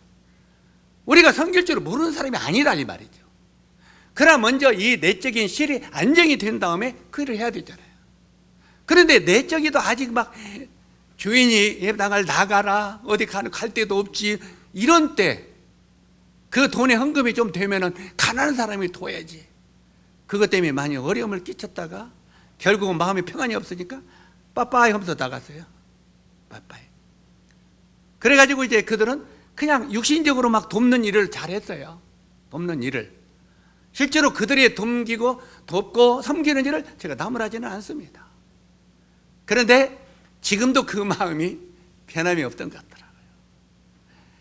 우리가 섬길 줄 모르는 사람이 아니라 이 말이죠. 그러나 먼저 이 내적인 실이 안정이 된 다음에 그 일을 해야 되잖아요. 그런데 내적이도 아직 막 주인이 예배당을 나가라, 어디 갈 데도 없지, 이런 때 그 돈의 헌금이 좀 되면은 가난한 사람이 도와야지. 그것 때문에 많이 어려움을 끼쳤다가 결국은 마음에 평안이 없으니까 빠빠이 하면서 나갔어요. 빠빠이. 그래가지고 이제 그들은 그냥 육신적으로 막 돕는 일을 잘했어요. 돕는 일을. 실제로 그들이 돕기고 돕고 섬기는 일을 제가 나무라지는 않습니다. 그런데 지금도 그 마음이 변함이 없던 것 같더라고요.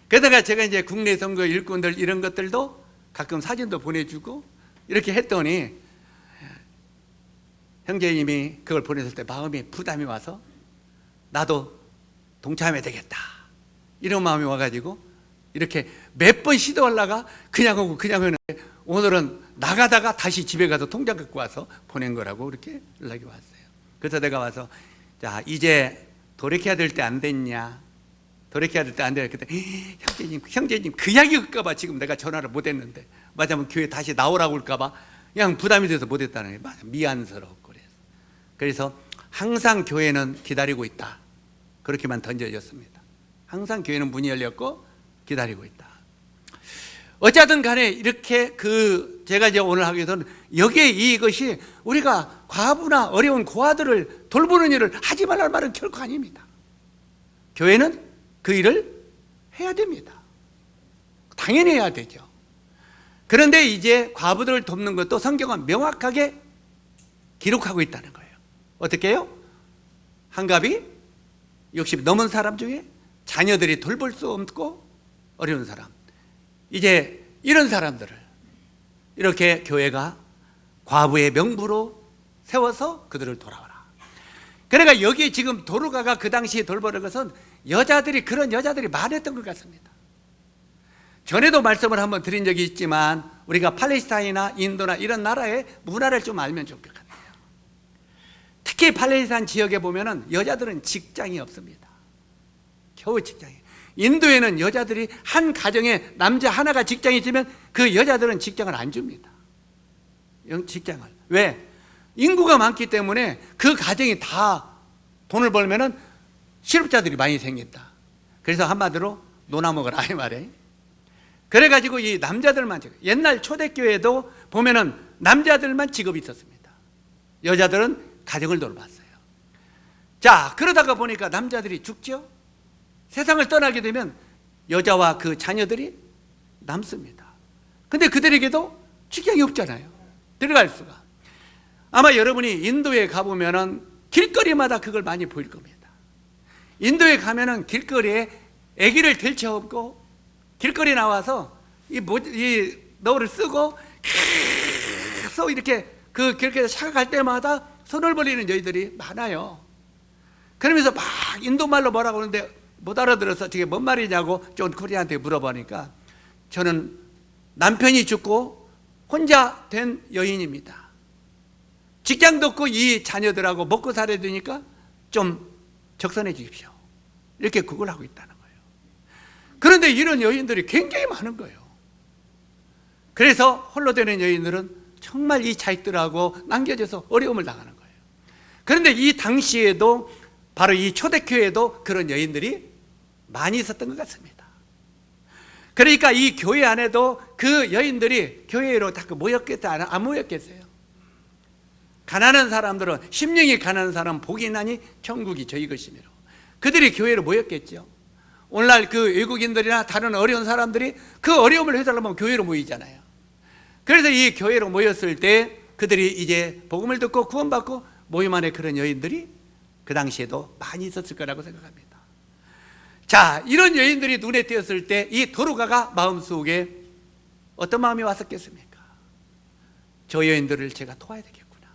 그러다가 제가 이제 국내 선거 일꾼들 이런 것들도 가끔 사진도 보내주고 이렇게 했더니 형제님이 그걸 보냈을 때 마음이 부담이 와서 나도 동참해야 되겠다 이런 마음이 와가지고 이렇게 몇 번 시도하려가 그냥 오고 그냥 오는데 오늘은 나가다가 다시 집에 가서 통장 갖고 와서 보낸 거라고 이렇게 연락이 왔어요. 그래서 내가 와서 자, 이제 돌이켜야 될 때 안 됐냐? 돌이켜야 될 때 안 되냐? 그때 형제님 그 이야기 할까봐 지금 내가 전화를 못 했는데 맞으면 교회 다시 나오라고 할까봐 그냥 부담이 돼서 못 했다는 게 맞아. 미안스럽고 그래서 항상 교회는 기다리고 있다. 그렇게만 던져졌습니다. 항상 교회는 문이 열렸고 기다리고 있다. 어쨌든 간에 이렇게 제가 이제 오늘 하게 된 여기에 이것이 우리가 과부나 어려운 고아들을 돌보는 일을 하지 말라는 말은 결코 아닙니다. 교회는 그 일을 해야 됩니다. 당연히 해야 되죠. 그런데 이제 과부들을 돕는 것도 성경은 명확하게 기록하고 있다는 거예요. 어떻게 해요? 한갑이 60 넘은 사람 중에 자녀들이 돌볼 수 없고 어려운 사람, 이제 이런 사람들을 이렇게 교회가 과부의 명부로 세워서 그들을 돌아오라. 그러니까 여기 지금 도르가가 그 당시에 돌보는 것은 그런 여자들이 많았던 것 같습니다. 전에도 말씀을 한번 드린 적이 있지만 우리가 팔레스타인이나 인도나 이런 나라의 문화를 좀 알면 좋을 것 같아요. 특히 팔레스타인 지역에 보면은 여자들은 직장이 없습니다. 겨우 직장이. 인도에는 여자들이 한 가정에 남자 하나가 직장이 있으면 그 여자들은 직장을 안 줍니다. 직장을. 왜? 인구가 많기 때문에 그 가정이 다 돈을 벌면은 실업자들이 많이 생긴다. 그래서 한마디로 노나 먹어라 이 말이에요. 그래가지고 이 남자들만 옛날 초대교회도 보면은 남자들만 직업이 있었습니다. 여자들은 가정을 돌봤어요. 자, 그러다가 보니까 남자들이 죽죠. 세상을 떠나게 되면 여자와 그 자녀들이 남습니다. 근데 그들에게도 직장이 없잖아요. 들어갈 수가. 아마 여러분이 인도에 가보면은 길거리마다 그걸 많이 보일 겁니다. 인도에 가면은 길거리에 아기를 들쳐업고 길거리 나와서 이 너울을 쓰고 계속 이렇게 그 길거리에 차가 갈 때마다 손을 벌리는 저희들이 많아요. 그러면서 막 인도말로 뭐라고 하는데 못 알아들어서 저게 뭔 말이냐고 존 쿠리한테 물어보니까 저는 남편이 죽고 혼자 된 여인입니다. 직장도 없고 이 자녀들하고 먹고 살아야 되니까 좀 적선해 주십시오. 이렇게 그걸 하고 있다는 거예요. 그런데 이런 여인들이 굉장히 많은 거예요. 그래서 홀로 되는 여인들은 정말 이 자식들하고 남겨져서 어려움을 당하는 거예요. 그런데 이 당시에도 바로 이 초대교회에도 그런 여인들이 많이 있었던 것 같습니다. 그러니까 이 교회 안에도 그 여인들이 교회로 다 모였겠어요? 안 모였겠어요? 가난한 사람들은, 심령이 가난한 사람은 복이 있나니 천국이 저희 것이니라. 그들이 교회로 모였겠죠. 오늘날 그 외국인들이나 다른 어려운 사람들이 그 어려움을 해달라면 교회로 모이잖아요. 그래서 이 교회로 모였을 때 그들이 이제 복음을 듣고 구원받고 모임 안에 그런 여인들이 그 당시에도 많이 있었을 거라고 생각합니다. 자, 이런 여인들이 눈에 띄었을 때 이 도로가가 마음속에 어떤 마음이 왔었겠습니까? 저 여인들을 제가 도와야 되겠구나.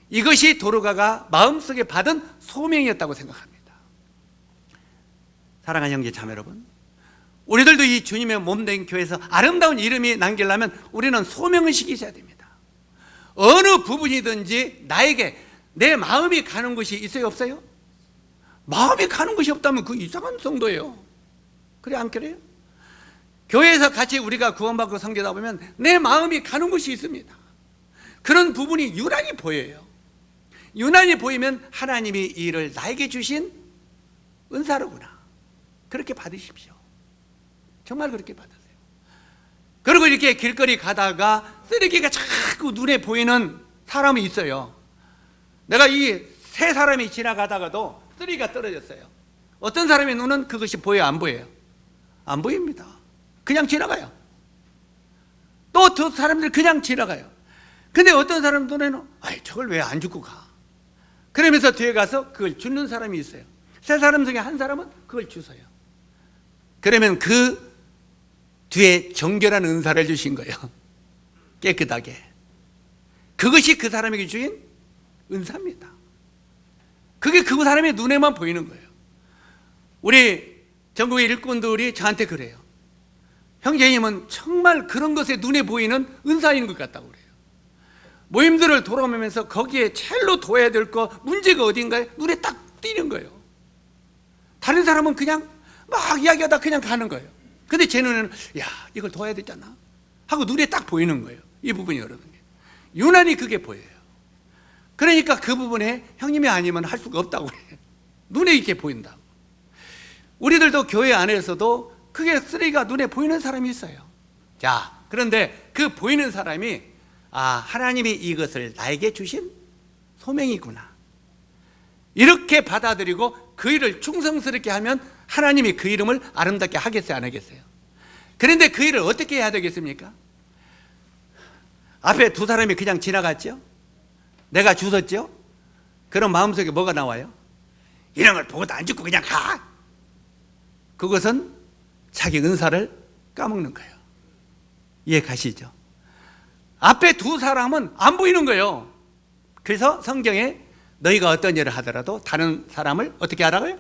이것이 도로가가 마음속에 받은 소명이었다고 생각합니다. 사랑하는 형제 자매 여러분, 우리들도 이 주님의 몸된 교회에서 아름다운 이름이 남기려면 우리는 소명의식이 있어야 됩니다. 어느 부분이든지 나에게 내 마음이 가는 곳이 있어요, 없어요? 마음이 가는 것이 없다면 그 이상한 성도예요. 그래, 안 그래요? 교회에서 같이 우리가 구원받고 섬기다 보면 내 마음이 가는 곳이 있습니다. 그런 부분이 유난히 보여요. 유난히 보이면 하나님이 이 일을 나에게 주신 은사로구나. 그렇게 받으십시오. 정말 그렇게 받으세요. 그리고 이렇게 길거리 가다가 쓰레기가 자꾸 눈에 보이는 사람이 있어요. 내가 이 세 사람이 지나가다가도 쓰레기가 떨어졌어요. 어떤 사람의 눈은 그것이 보여요, 안 보여요? 안 보입니다. 그냥 지나가요. 또 두 사람들 그냥 지나가요. 근데 어떤 사람 눈에는 아이, 저걸 왜 안 줍고 가? 그러면서 뒤에 가서 그걸 줍는 사람이 있어요. 세 사람 중에 한 사람은 그걸 주세요. 그러면 그 뒤에 정결한 은사를 주신 거예요. 깨끗하게. 그것이 그 사람에게 주인 은사입니다. 그게 그 사람의 눈에만 보이는 거예요. 우리 전국의 일꾼들이 저한테 그래요. 형제님은 정말 그런 것에 눈에 보이는 은사인 것 같다고 그래요. 모임들을 돌아오면서 거기에 첼로 둬야 될 거 문제가 어딘가에 눈에 딱 띄는 거예요. 다른 사람은 그냥 막 이야기하다 그냥 가는 거예요. 근데 제 눈에는 야, 이걸 둬야 되잖아 하고 눈에 딱 보이는 거예요. 이 부분이 여러분께 유난히 그게 보여요. 그러니까 그 부분에 형님이 아니면 할 수가 없다고 그래요. 눈에 이렇게 보인다고. 우리들도 교회 안에서도 그게 쓰레기가 눈에 보이는 사람이 있어요. 자, 그런데 그 보이는 사람이 하나님이 이것을 나에게 주신 소명이구나. 이렇게 받아들이고 그 일을 충성스럽게 하면 하나님이 그 이름을 아름답게 하겠어요, 안 하겠어요? 그런데 그 일을 어떻게 해야 되겠습니까? 앞에 두 사람이 그냥 지나갔죠? 내가 주웠죠? 그럼 마음속에 뭐가 나와요? 이런 걸 보고도 안 죽고 그냥 가. 그것은 자기 은사를 까먹는 거예요. 이해 가시죠? 앞에 두 사람은 안 보이는 거예요. 그래서 성경에 너희가 어떤 일을 하더라도 다른 사람을 어떻게 하라고요?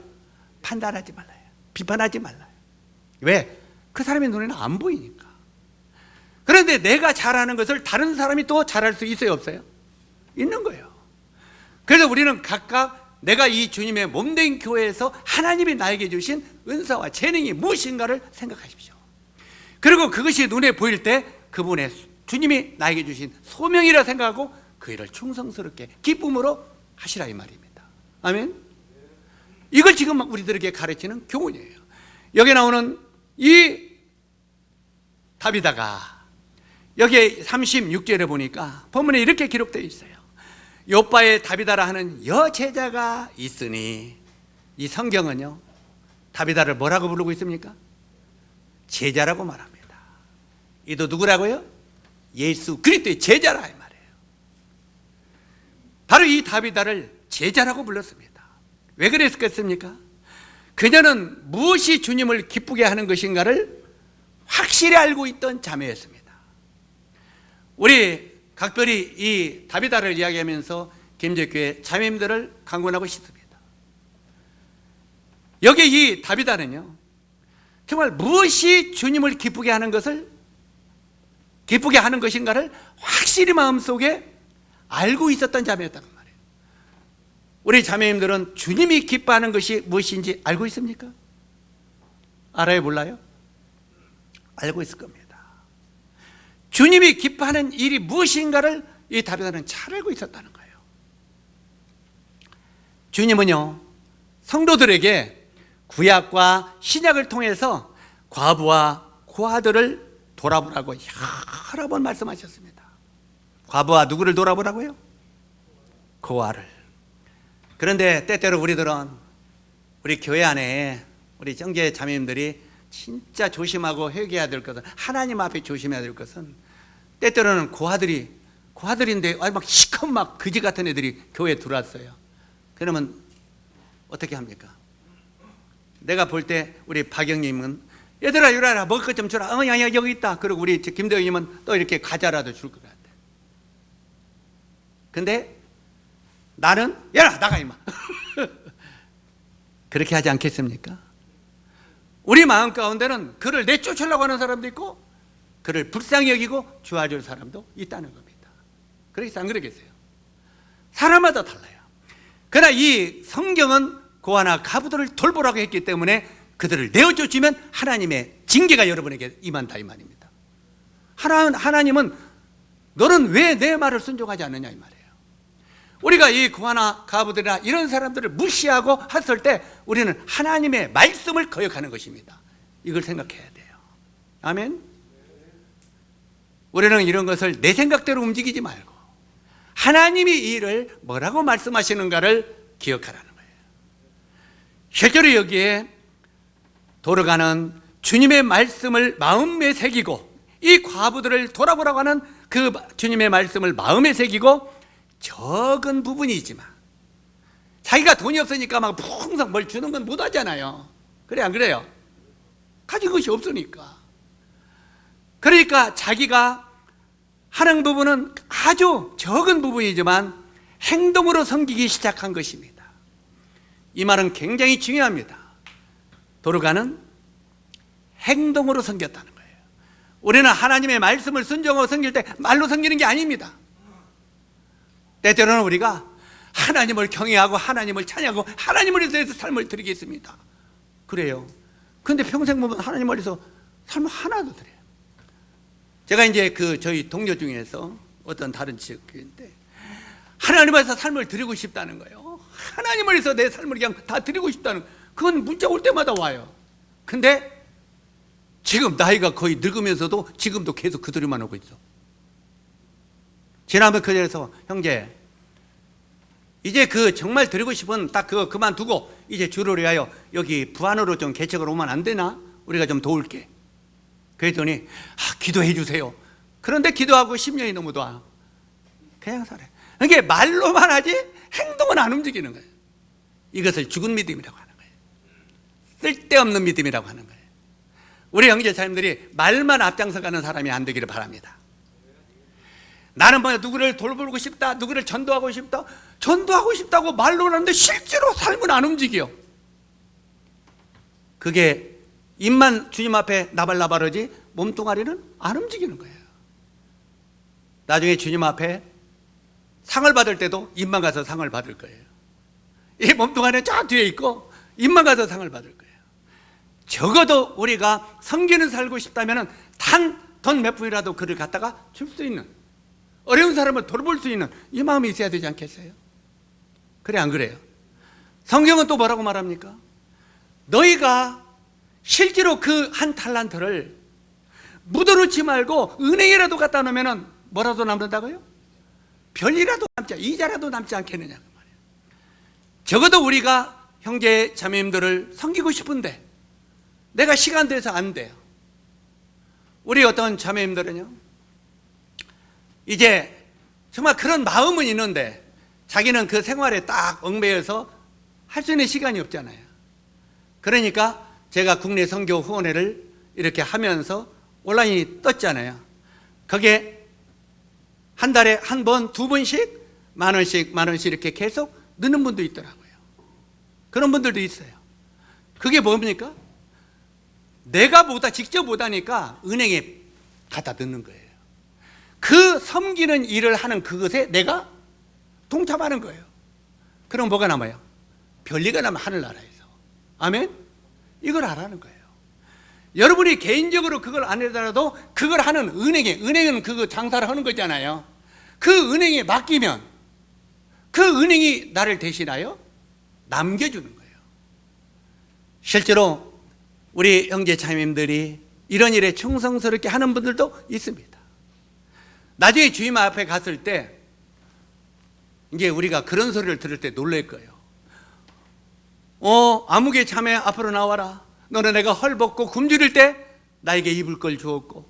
판단하지 말라요. 비판하지 말라요. 왜? 그 사람의 눈에는 안 보이니까. 그런데 내가 잘하는 것을 다른 사람이 또 잘할 수 있어요, 없어요? 있는 거예요. 그래서 우리는 각각 내가 이 주님의 몸된 교회에서 하나님이 나에게 주신 은사와 재능이 무엇인가를 생각하십시오. 그리고 그것이 눈에 보일 때 그분의 주님이 나에게 주신 소명이라 생각하고 그 일을 충성스럽게 기쁨으로 하시라 이 말입니다. 아멘. 이걸 지금 우리들에게 가르치는 교훈이에요. 여기 나오는 이 다비다가 여기 36절에 보니까 본문에 이렇게 기록되어 있어요. 요바의 다비다라 하는 여제자가 있으니, 이 성경은요 다비다를 뭐라고 부르고 있습니까? 제자라고 말합니다. 이도 누구라고요? 예수 그리스도의 제자라 이 말이에요. 바로 이 다비다를 제자라고 불렀습니다. 왜 그랬겠습니까? 그녀는 무엇이 주님을 기쁘게 하는 것인가를 확실히 알고 있던 자매였습니다. 우리 각별히 이 다비다를 이야기하면서 김제교회 자매님들을 강권하고 싶습니다. 여기 이 다비다는요, 정말 무엇이 주님을 기쁘게 하는 것인가를 확실히 마음속에 알고 있었던 자매였단 말이에요. 우리 자매님들은 주님이 기뻐하는 것이 무엇인지 알고 있습니까? 알아요, 몰라요? 알고 있을 겁니다. 주님이 기뻐하는 일이 무엇인가를 이 다비다는 잘 알고 있었다는 거예요. 주님은요, 성도들에게 구약과 신약을 통해서 과부와 고아들을 돌아보라고 여러 번 말씀하셨습니다. 과부와 누구를 돌아보라고요? 고아를. 그런데 때때로 우리들은 우리 교회 안에 우리 정계 자매님들이 진짜 조심하고 회개해야 될 것은, 하나님 앞에 조심해야 될 것은, 때때로는 고아들인데 막 시커먼 막 그지 같은 애들이 교회에 들어왔어요. 그러면 어떻게 합니까? 내가 볼 때 우리 박영님은 얘들아 유라라 먹을 것 좀 주라. 야 여기 있다. 그리고 우리 김대영님은 또 이렇게 과자라도 줄 것 같아. 근데 나는 얘라 나가 임마. 그렇게 하지 않겠습니까? 우리 마음 가운데는 그를 내쫓으려고 하는 사람도 있고 그를 불쌍히 여기고 주어줄 사람도 있다는 겁니다. 그러겠어요? 안 그러겠어요? 사람마다 달라요. 그러나 이 성경은 고아나 가부들을 돌보라고 했기 때문에 그들을 내어쫓으면 하나님의 징계가 여러분에게 임한다 이 말입니다. 하나님은 너는 왜 내 말을 순종하지 않느냐 이 말이에요. 우리가 이 고아나 가부들이나 이런 사람들을 무시하고 했을 때 우리는 하나님의 말씀을 거역하는 것입니다. 이걸 생각해야 돼요. 아멘. 우리는 이런 것을 내 생각대로 움직이지 말고 하나님이 이 일을 뭐라고 말씀하시는가를 기억하라는 거예요. 실제로 여기에 돌아가는 주님의 말씀을 마음에 새기고 이 과부들을 돌아보라고 하는 그 주님의 말씀을 마음에 새기고 적은 부분이지만 자기가 돈이 없으니까 막 풍성 뭘 주는 건 못하잖아요. 그래 안 그래요? 가진 것이 없으니까. 그러니까 자기가 하는 부분은 아주 적은 부분이지만 행동으로 섬기기 시작한 것입니다. 이 말은 굉장히 중요합니다. 도르가는 행동으로 섬겼다는 거예요. 우리는 하나님의 말씀을 순종하고 섬길 때 말로 섬기는 게 아닙니다. 때때로는 우리가 하나님을 경외하고 하나님을 찬양하고 하나님을 위해서 삶을 드리겠습니다. 그래요. 그런데 평생 보면 하나님을 위해서 삶을 하나도 드려요. 제가 이제 저희 동료 중에서 어떤 다른 지역교회인데 하나님 앞에서 삶을 드리고 싶다는 거예요. 하나님을 위해서 내 삶을 그냥 다 드리고 싶다는 거예요. 그건 문자 올 때마다 와요. 근데 지금 나이가 거의 늙으면서도 지금도 계속 그 소리만 오고 있어. 지난번 그 자리에서 형제 이제 정말 드리고 싶은 딱 그거 그만두고 이제 주를 위하여 여기 부안으로 좀 개척을 오면 안 되나? 우리가 좀 도울게. 그랬더니 기도해 주세요. 그런데 기도하고 10년이 넘어도 그냥 살아요. 그게 말로만 하지 행동은 안 움직이는 거예요. 이것을 죽은 믿음이라고 하는 거예요. 쓸데없는 믿음이라고 하는 거예요. 우리 형제자님들이 말만 앞장서 가는 사람이 안 되기를 바랍니다. 나는 누구를 돌보고 싶다, 누구를 전도하고 싶다, 전도하고 싶다고 말로 하는데 실제로 삶은 안 움직여. 그게 입만 주님 앞에 나발나발하지 몸뚱아리는 안 움직이는 거예요. 나중에 주님 앞에 상을 받을 때도 입만 가서 상을 받을 거예요. 이 몸뚱아리는 저 뒤에 있고 입만 가서 상을 받을 거예요. 적어도 우리가 섬기는 살고 싶다면 단 돈 몇 푼이라도 그를 갖다가 줄 수 있는, 어려운 사람을 돌볼 수 있는 이 마음이 있어야 되지 않겠어요? 그래 안 그래요? 성경은 또 뭐라고 말합니까? 너희가 실제로 그 한 탈란트를 묻어놓지 말고 은행에라도 갖다 놓으면 뭐라도 남는다고요? 별이라도 남지, 이자라도 남지 않겠느냐 그 말이에요. 적어도 우리가 형제 자매님들을 섬기고 싶은데 내가 시간 돼서 안 돼요. 우리 어떤 자매님들은요, 이제 정말 그런 마음은 있는데 자기는 그 생활에 딱 얽매여서 할 수 있는 시간이 없잖아요. 그러니까 제가 국내 선교 후원회를 이렇게 하면서 온라인이 떴잖아요. 거기에 한 달에 한 번, 두 번씩 만 원씩 이렇게 계속 넣는 분도 있더라고요. 그런 분들도 있어요. 그게 뭡니까? 내가 보다 직접 못하니까 은행에 갖다 넣는 거예요. 그 섬기는 일을 하는 그것에 내가 동참하는 거예요. 그럼 뭐가 남아요? 별리가 남아, 하늘나라에서. 아멘? 이걸 하라는 거예요. 여러분이 개인적으로 그걸 안 하더라도 그걸 하는 은행은 그거 장사를 하는 거잖아요. 그 은행에 맡기면 그 은행이 나를 대신하여 남겨주는 거예요. 실제로 우리 형제 자매님들이 이런 일에 충성스럽게 하는 분들도 있습니다. 나중에 주님 앞에 갔을 때 이제 우리가 그런 소리를 들을 때 놀랄 거예요. 아무개 자매 앞으로 나와라. 너는 내가 헐벗고 굶주릴 때 나에게 입을 걸 주었고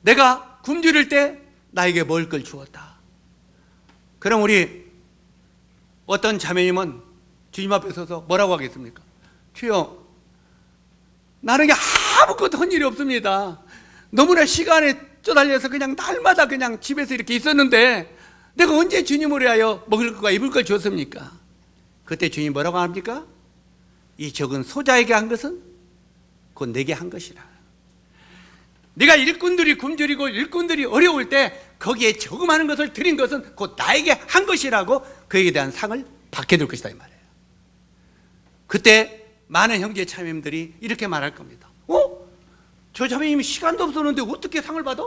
내가 굶주릴 때 나에게 먹을 걸 주었다. 그럼 우리 어떤 자매님은 주님 앞에 서서 뭐라고 하겠습니까? 주여, 나는 아무것도 한 일이 없습니다. 너무나 시간에 쪼달려서 그냥 날마다 그냥 집에서 이렇게 있었는데 내가 언제 주님을 위하여 먹을 것과 입을 걸 줬습니까? 그때 주님이 뭐라고 합니까? 이 적은 소자에게 한 것은 곧 내게 한 것이라. 네가 일꾼들이 굶주리고 일꾼들이 어려울 때 거기에 저금하는 것을 드린 것은 곧 나에게 한 것이라고 그에게 대한 상을 받게 될 것이다 이 말이에요. 그때 많은 형제 자매님들이 이렇게 말할 겁니다. 저 자매님이 시간도 없었는데 어떻게 상을 받아?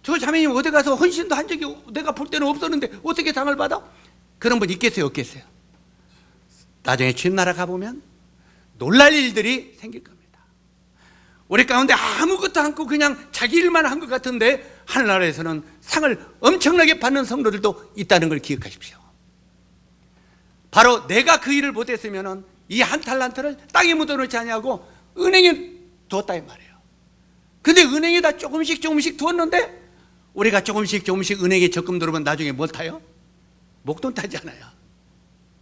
저 자매님 어디 가서 헌신도 한 적이 내가 볼 때는 없었는데 어떻게 상을 받아? 그런 분 있겠어요, 없겠어요? 나중에 주님 나라 가보면 놀랄 일들이 생길 겁니다. 우리 가운데 아무것도 않고 그냥 자기 일만 한 것 같은데 하늘나라에서는 상을 엄청나게 받는 성도들도 있다는 걸 기억하십시오. 바로 내가 그 일을 못했으면 이 한 탈란트를 땅에 묻어놓지 아니하고 은행에 두었다 이 말이에요. 근데 은행에다 조금씩 두었는데 우리가 조금씩 은행에 적금 들어오면 나중에 뭘 타요? 목돈 타잖아요.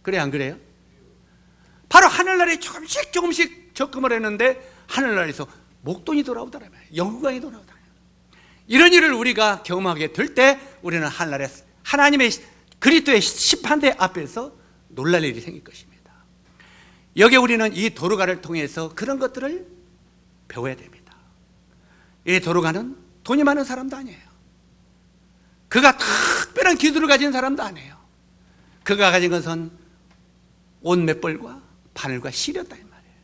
그래 안 그래요? 바로 하늘나라에 조금씩 적금을 했는데 하늘나라에서 목돈이 돌아오더라고요. 영광이 돌아오더라고요. 이런 일을 우리가 경험하게 될 때 우리는 하늘나라에 하나님의 그리스도의 심판대 앞에서 놀랄 일이 생길 것입니다. 여기에 우리는 이 도르가를 통해서 그런 것들을 배워야 됩니다. 이 도르가는 돈이 많은 사람도 아니에요. 그가 특별한 기술을 가진 사람도 아니에요. 그가 가진 것은 옷 몇 벌과 바늘과 실이었다 이 말이에요.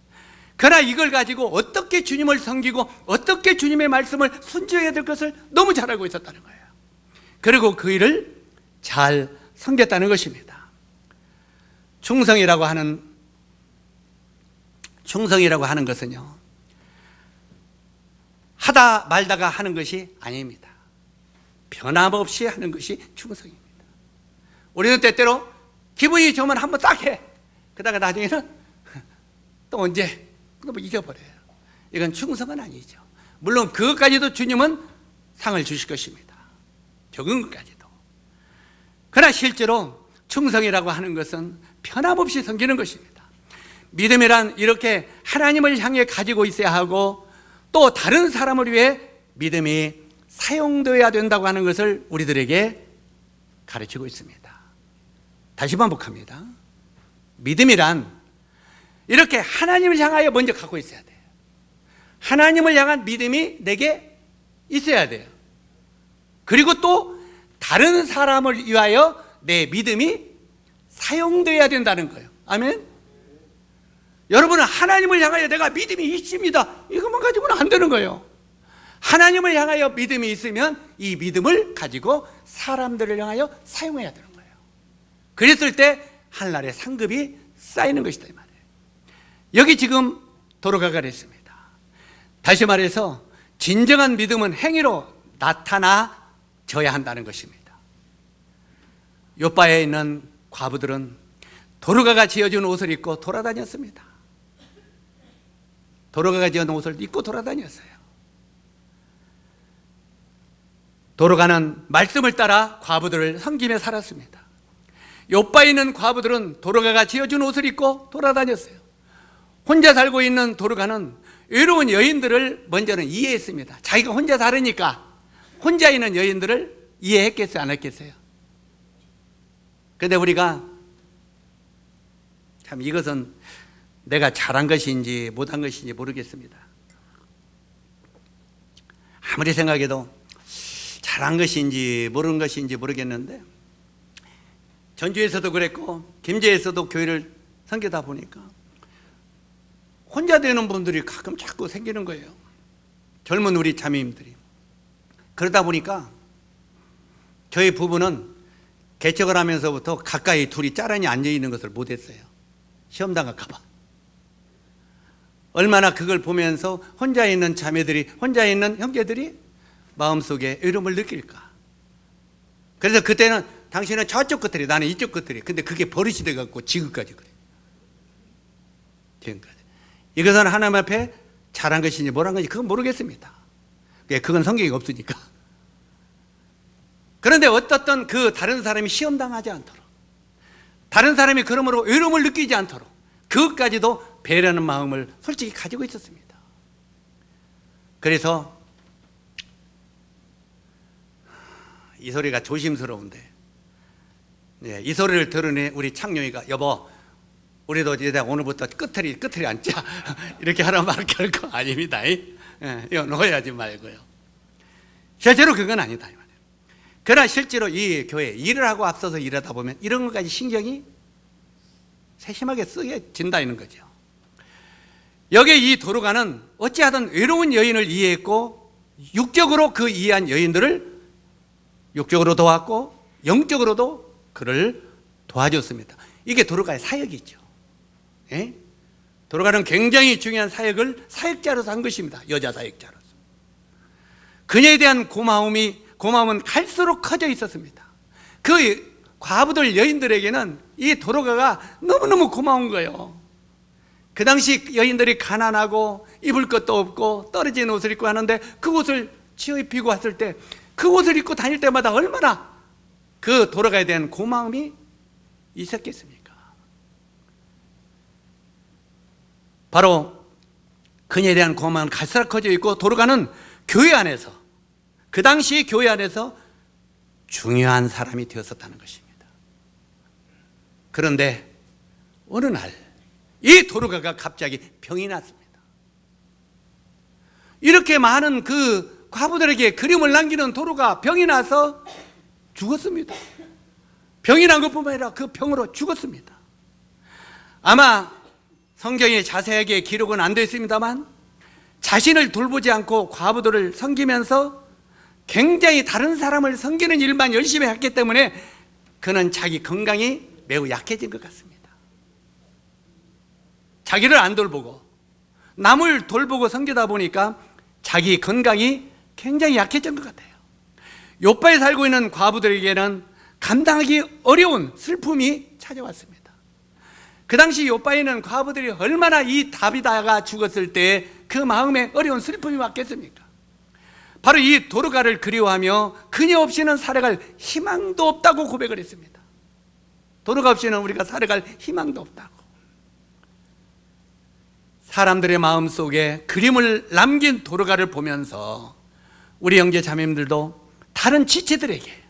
그러나 이걸 가지고 어떻게 주님을 섬기고 어떻게 주님의 말씀을 순종해야 될 것을 너무 잘 알고 있었다는 거예요. 그리고 그 일을 잘 섬겼다는 것입니다. 충성이라고 하는 것은요, 하다 말다가 하는 것이 아닙니다. 변함없이 하는 것이 충성입니다. 우리는 때때로 기분이 좋으면 한번 딱 해. 그러다가 나중에는 또 언제? 또 잊어버려요. 이건 충성은 아니죠. 물론 그것까지도 주님은 상을 주실 것입니다. 적은 것까지도. 그러나 실제로 충성이라고 하는 것은 변함없이 섬기는 것입니다. 믿음이란 이렇게 하나님을 향해 가지고 있어야 하고 또 다른 사람을 위해 믿음이 사용되어야 된다고 하는 것을 우리들에게 가르치고 있습니다. 다시 반복합니다. 믿음이란 이렇게 하나님을 향하여 먼저 갖고 있어야 돼요. 하나님을 향한 믿음이 내게 있어야 돼요. 그리고 또 다른 사람을 위하여 내 믿음이 사용되어야 된다는 거예요. 아멘? 여러분은 하나님을 향하여 내가 믿음이 있습니다, 이것만 가지고는 안 되는 거예요. 하나님을 향하여 믿음이 있으면 이 믿음을 가지고 사람들을 향하여 사용해야 되는 거예요. 그랬을 때 하늘나라의 상급이 쌓이는 것이다 이 말이에요. 여기 지금 도로가가 그랬습니다. 다시 말해서 진정한 믿음은 행위로 나타나져야 한다는 것입니다. 요바에 있는 과부들은 도로가가 지어준 옷을 입고 돌아다녔습니다. 도로가가 지은 옷을 입고 돌아다녔어요. 도로가는 말씀을 따라 과부들을 섬기며 살았습니다. 요바에 있는 과부들은 도로가가 지어준 옷을 입고 돌아다녔어요. 혼자 살고 있는 도로가는 외로운 여인들을 먼저는 이해했습니다. 자기가 혼자 살으니까 혼자 있는 여인들을 이해했겠어요, 안 했겠어요? 그런데 우리가 참 이것은 내가 잘한 것인지 못한 것인지 모르겠습니다. 아무리 생각해도 잘한 것인지 모르는 것인지 모르겠는데, 전주에서도 그랬고 김제에서도 교회를 섬기다 보니까 혼자 되는 분들이 가끔 자꾸 생기는 거예요. 젊은 우리 자매님들이. 그러다 보니까 저희 부부는 개척을 하면서부터 가까이 둘이 짜란히 앉아있는 것을 못했어요. 시험 당할까 봐. 얼마나 그걸 보면서 혼자 있는 자매들이, 혼자 있는 형제들이 마음속에 외로움을 느낄까. 그래서 그때는 당신은 저쪽 끝들이, 나는 이쪽 끝들이. 근데 그게 버릇이 돼갖고 지금까지 그래. 지금까지. 이것은 하나님 앞에 잘한 것인지 뭐란 건지 그건 모르겠습니다. 그건 성경이 없으니까. 그런데 어떻든 그 다른 사람이 시험당하지 않도록, 다른 사람이 그러므로 외로움을 느끼지 않도록 그것까지도 배려하는 마음을 솔직히 가지고 있었습니다. 그래서 이 소리가 조심스러운데, 이 소리를 들으니 우리 창룡이가 여보, 우리도 이제 오늘부터 끝을 앉자 이렇게 하는 말 결코 아닙니다. 이거 놓아야지 말고요. 실제로 그건 아니다. 그러나 실제로 이 교회 일을 하고 앞서서 일하다 보면 이런 것까지 신경이 세심하게 쓰여진다는 거죠. 여기에 이 도로가는 어찌하든 외로운 여인을 이해했고, 육적으로 그 이해한 여인들을 육적으로 도왔고 영적으로도 그를 도와줬습니다. 이게 도로가의 사역이죠. 예? 도로가는 굉장히 중요한 사역을 사역자로서 한 것입니다. 여자 사역자로서. 그녀에 대한 고마움은 갈수록 커져 있었습니다. 그 과부들 여인들에게는 이 도로가가 너무너무 고마운 거예요. 그 당시 여인들이 가난하고 입을 것도 없고 떨어진 옷을 입고 하는데 그 옷을 치어 입히고 왔을 때 그 옷을 입고 다닐 때마다 얼마나 그 도로가에 대한 고마움이 있었겠습니까? 바로 그녀에 대한 고마움은 갈수록 커져 있고, 도로가는 교회 안에서, 그 당시 교회 안에서 중요한 사람이 되었었다는 것입니다. 그런데 어느 날 이 도로가가 갑자기 병이 났습니다. 이렇게 많은 그 과부들에게 그림을 남기는 도로가 병이 나서 죽었습니다. 병이 난 것뿐만 아니라 그 병으로 죽었습니다. 아마 성경에 자세하게 기록은 안 되어 있습니다만, 자신을 돌보지 않고 과부들을 섬기면서 굉장히 다른 사람을 섬기는 일만 열심히 했기 때문에 그는 자기 건강이 매우 약해진 것 같습니다. 자기를 안 돌보고 남을 돌보고 섬기다 보니까 자기 건강이 굉장히 약해진 것 같아요. 요바에 살고 있는 과부들에게는 감당하기 어려운 슬픔이 찾아왔습니다. 그 당시 요바에는 과부들이 얼마나 이 다비다가 죽었을 때 그 마음에 어려운 슬픔이 왔겠습니까? 바로 이 도로가를 그리워하며 그녀 없이는 살아갈 희망도 없다고 고백을 했습니다. 도로가 없이는 우리가 살아갈 희망도 없다고. 사람들의 마음속에 그림을 남긴 도로가를 보면서 우리 형제 자매님들도 다른 지체들에게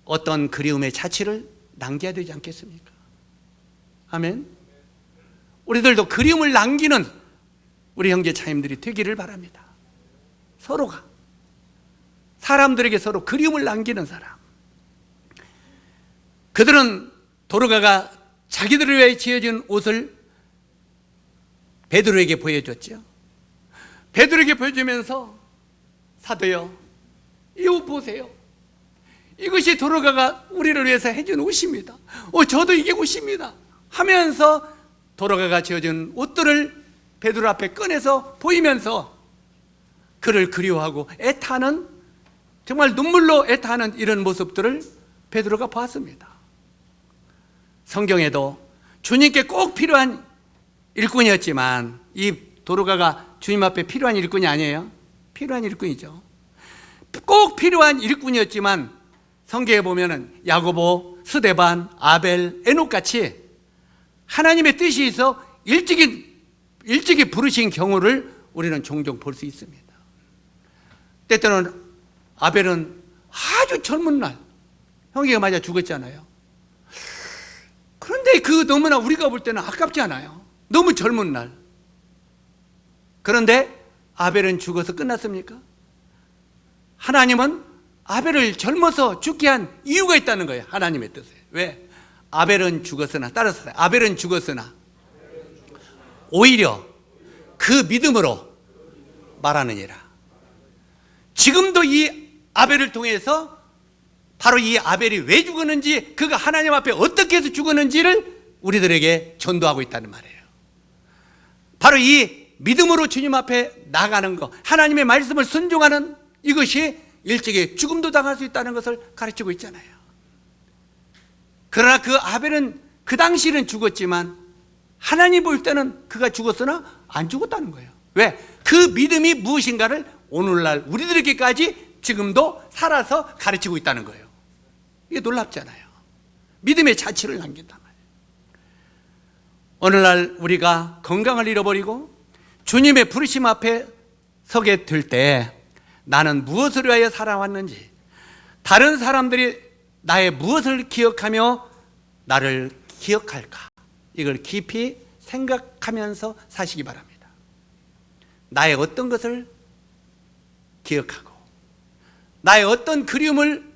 어떤 그리움의 자취를 남겨야 되지 않겠습니까? 아멘. 우리들도 그림을 남기는 우리 형제 자매님들이 되기를 바랍니다. 서로가, 사람들에게 서로 그림을 남기는 사람. 그들은 도로가가 자기들을 위해 지어진 옷을 베드로에게 보여줬죠. 베드로에게 보여주면서 사도요, 이 옷 보세요. 이것이 도로가가 우리를 위해서 해준 옷입니다. 저도 이게 옷입니다 하면서 도로가가 지어준 옷들을 베드로 앞에 꺼내서 보이면서 그를 그리워하고 애타는, 정말 눈물로 애타는 이런 모습들을 베드로가 보았습니다. 성경에도 주님께 꼭 필요한 일꾼이었지만, 이 도로가가 주님 앞에 필요한 일꾼이 아니에요. 필요한 일꾼이죠. 꼭 필요한 일꾼이었지만 성경에 보면은 야고보, 스데반, 아벨, 에녹같이 하나님의 뜻이 있어 일찍이 부르신 경우를 우리는 종종 볼 수 있습니다. 때때로는 아벨은 아주 젊은 날 형제가 맞아 죽었잖아요. 그런데 그 너무나 우리가 볼 때는 아깝지 않아요. 너무 젊은 날. 그런데 아벨은 죽어서 끝났습니까? 하나님은 아벨을 젊어서 죽게 한 이유가 있다는 거예요. 하나님의 뜻에. 왜? 아벨은 죽었으나, 따라서 아벨은 죽었으나 오히려 그 믿음으로 말하느니라. 지금도 이 아벨을 통해서 바로 이 아벨이 왜 죽었는지, 그가 하나님 앞에 어떻게 해서 죽었는지를 우리들에게 전도하고 있다는 말이에요. 바로 이 믿음으로 주님 앞에 나가는 것, 하나님의 말씀을 순종하는 이것이 일찍이 죽음도 당할 수 있다는 것을 가르치고 있잖아요. 그러나 그 아벨은 그 당시는 죽었지만 하나님 볼 때는 그가 죽었으나 안 죽었다는 거예요. 왜? 그 믿음이 무엇인가를 오늘날 우리들에게까지 지금도 살아서 가르치고 있다는 거예요. 이게 놀랍잖아요. 믿음의 자취를 남긴단 말이에요. 오늘날 우리가 건강을 잃어버리고 주님의 부르심 앞에 서게 될 때 나는 무엇을 위하여 살아왔는지, 다른 사람들이 나의 무엇을 기억하며 나를 기억할까, 이걸 깊이 생각하면서 사시기 바랍니다. 나의 어떤 것을 기억하고 나의 어떤 그리움을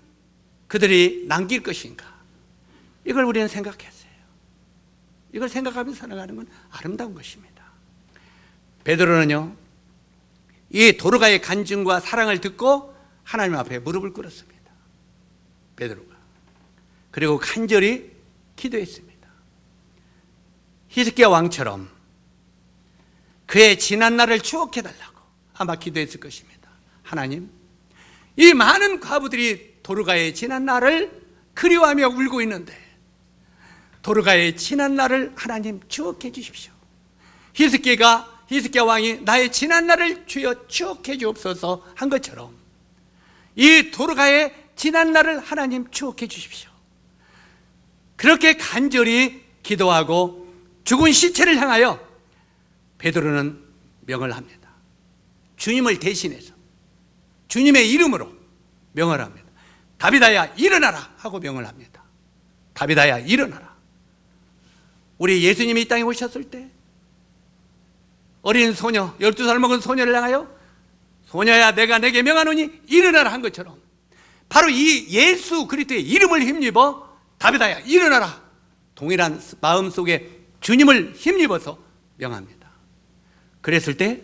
그들이 남길 것인가, 이걸 우리는 생각했어요. 이걸 생각하면서 살아가는 건 아름다운 것입니다. 베드로는요, 이 도르가의 간증과 사랑을 듣고 하나님 앞에 무릎을 꿇었습니다. 베드로가. 그리고 간절히 기도했습니다. 히스기야 왕처럼 그의 지난 날을 추억해달라고 아마 기도했을 것입니다. 하나님, 이 많은 과부들이 도르가의 지난 날을 그리워하며 울고 있는데 도르가의 지난 날을 하나님 추억해 주십시오. 히스기야 왕이 나의 지난 날을 주여 추억해 주옵소서 한 것처럼 이 도르가의 지난 날을 하나님 추억해 주십시오. 그렇게 간절히 기도하고 죽은 시체를 향하여 베드로는 명을 합니다. 주님을 대신해서 주님의 이름으로 명을 합니다. 다비다야 일어나라 하고 명을 합니다. 다비다야 일어나라. 우리 예수님이 이 땅에 오셨을 때 어린 소녀, 12살 먹은 소녀를 향하여 소녀야 내가 내게 명하노니 일어나라 한 것처럼 바로 이 예수 그리스도의 이름을 힘입어 다비다야 일어나라, 동일한 마음속에 주님을 힘입어서 명합니다. 그랬을 때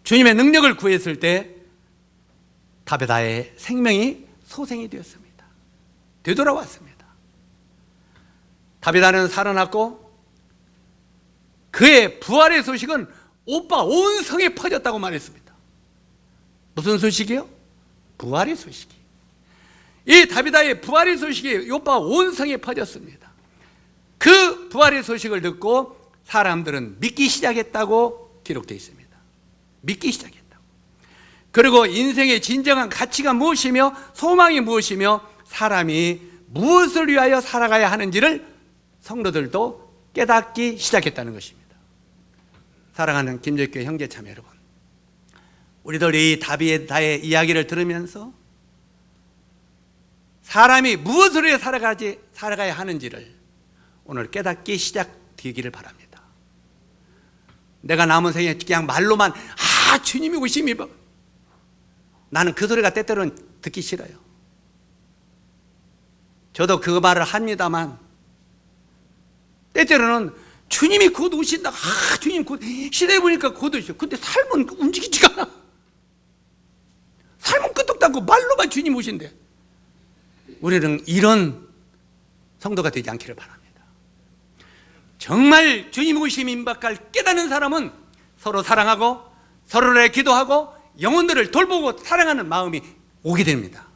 주님의 능력을 구했을 때 다비다의 생명이 소생이 되었습니다. 되돌아왔습니다. 다비다는 살아났고 그의 부활의 소식은 오빠 온 성에 퍼졌다고 말했습니다. 무슨 소식이요? 부활의 소식이. 이 다비다의 부활의 소식이 오빠 온 성에 퍼졌습니다. 그 부활의 소식을 듣고 사람들은 믿기 시작했다고 기록되어 있습니다. 믿기 시작했다고. 그리고 인생의 진정한 가치가 무엇이며 소망이 무엇이며 사람이 무엇을 위하여 살아가야 하는지를 성도들도 깨닫기 시작했다는 것입니다. 사랑하는 김제교회 형제자매 여러분, 우리들 이 다비다의 이야기를 들으면서 사람이 무엇을 위해 살아가야 하는지를 오늘 깨닫기 시작되기를 바랍니다. 내가 남은 생에 그냥 말로만 주님이 오심이 나는 그 소리가 때때로는 듣기 싫어요. 저도 그 말을 합니다만 때때로는 주님이 곧 오신다. 주님 곧 시대 보니까 곧 오셔. 근데 삶은 움직이지가 않아. 삶은 끄떡도 않고 말로만 주님 오신대. 우리는 이런 성도가 되지 않기를 바랍니다. 정말 주님 오심 임박할 깨닫는 사람은 서로 사랑하고 서로를 위해 기도하고 영혼들을 돌보고 사랑하는 마음이 오게 됩니다.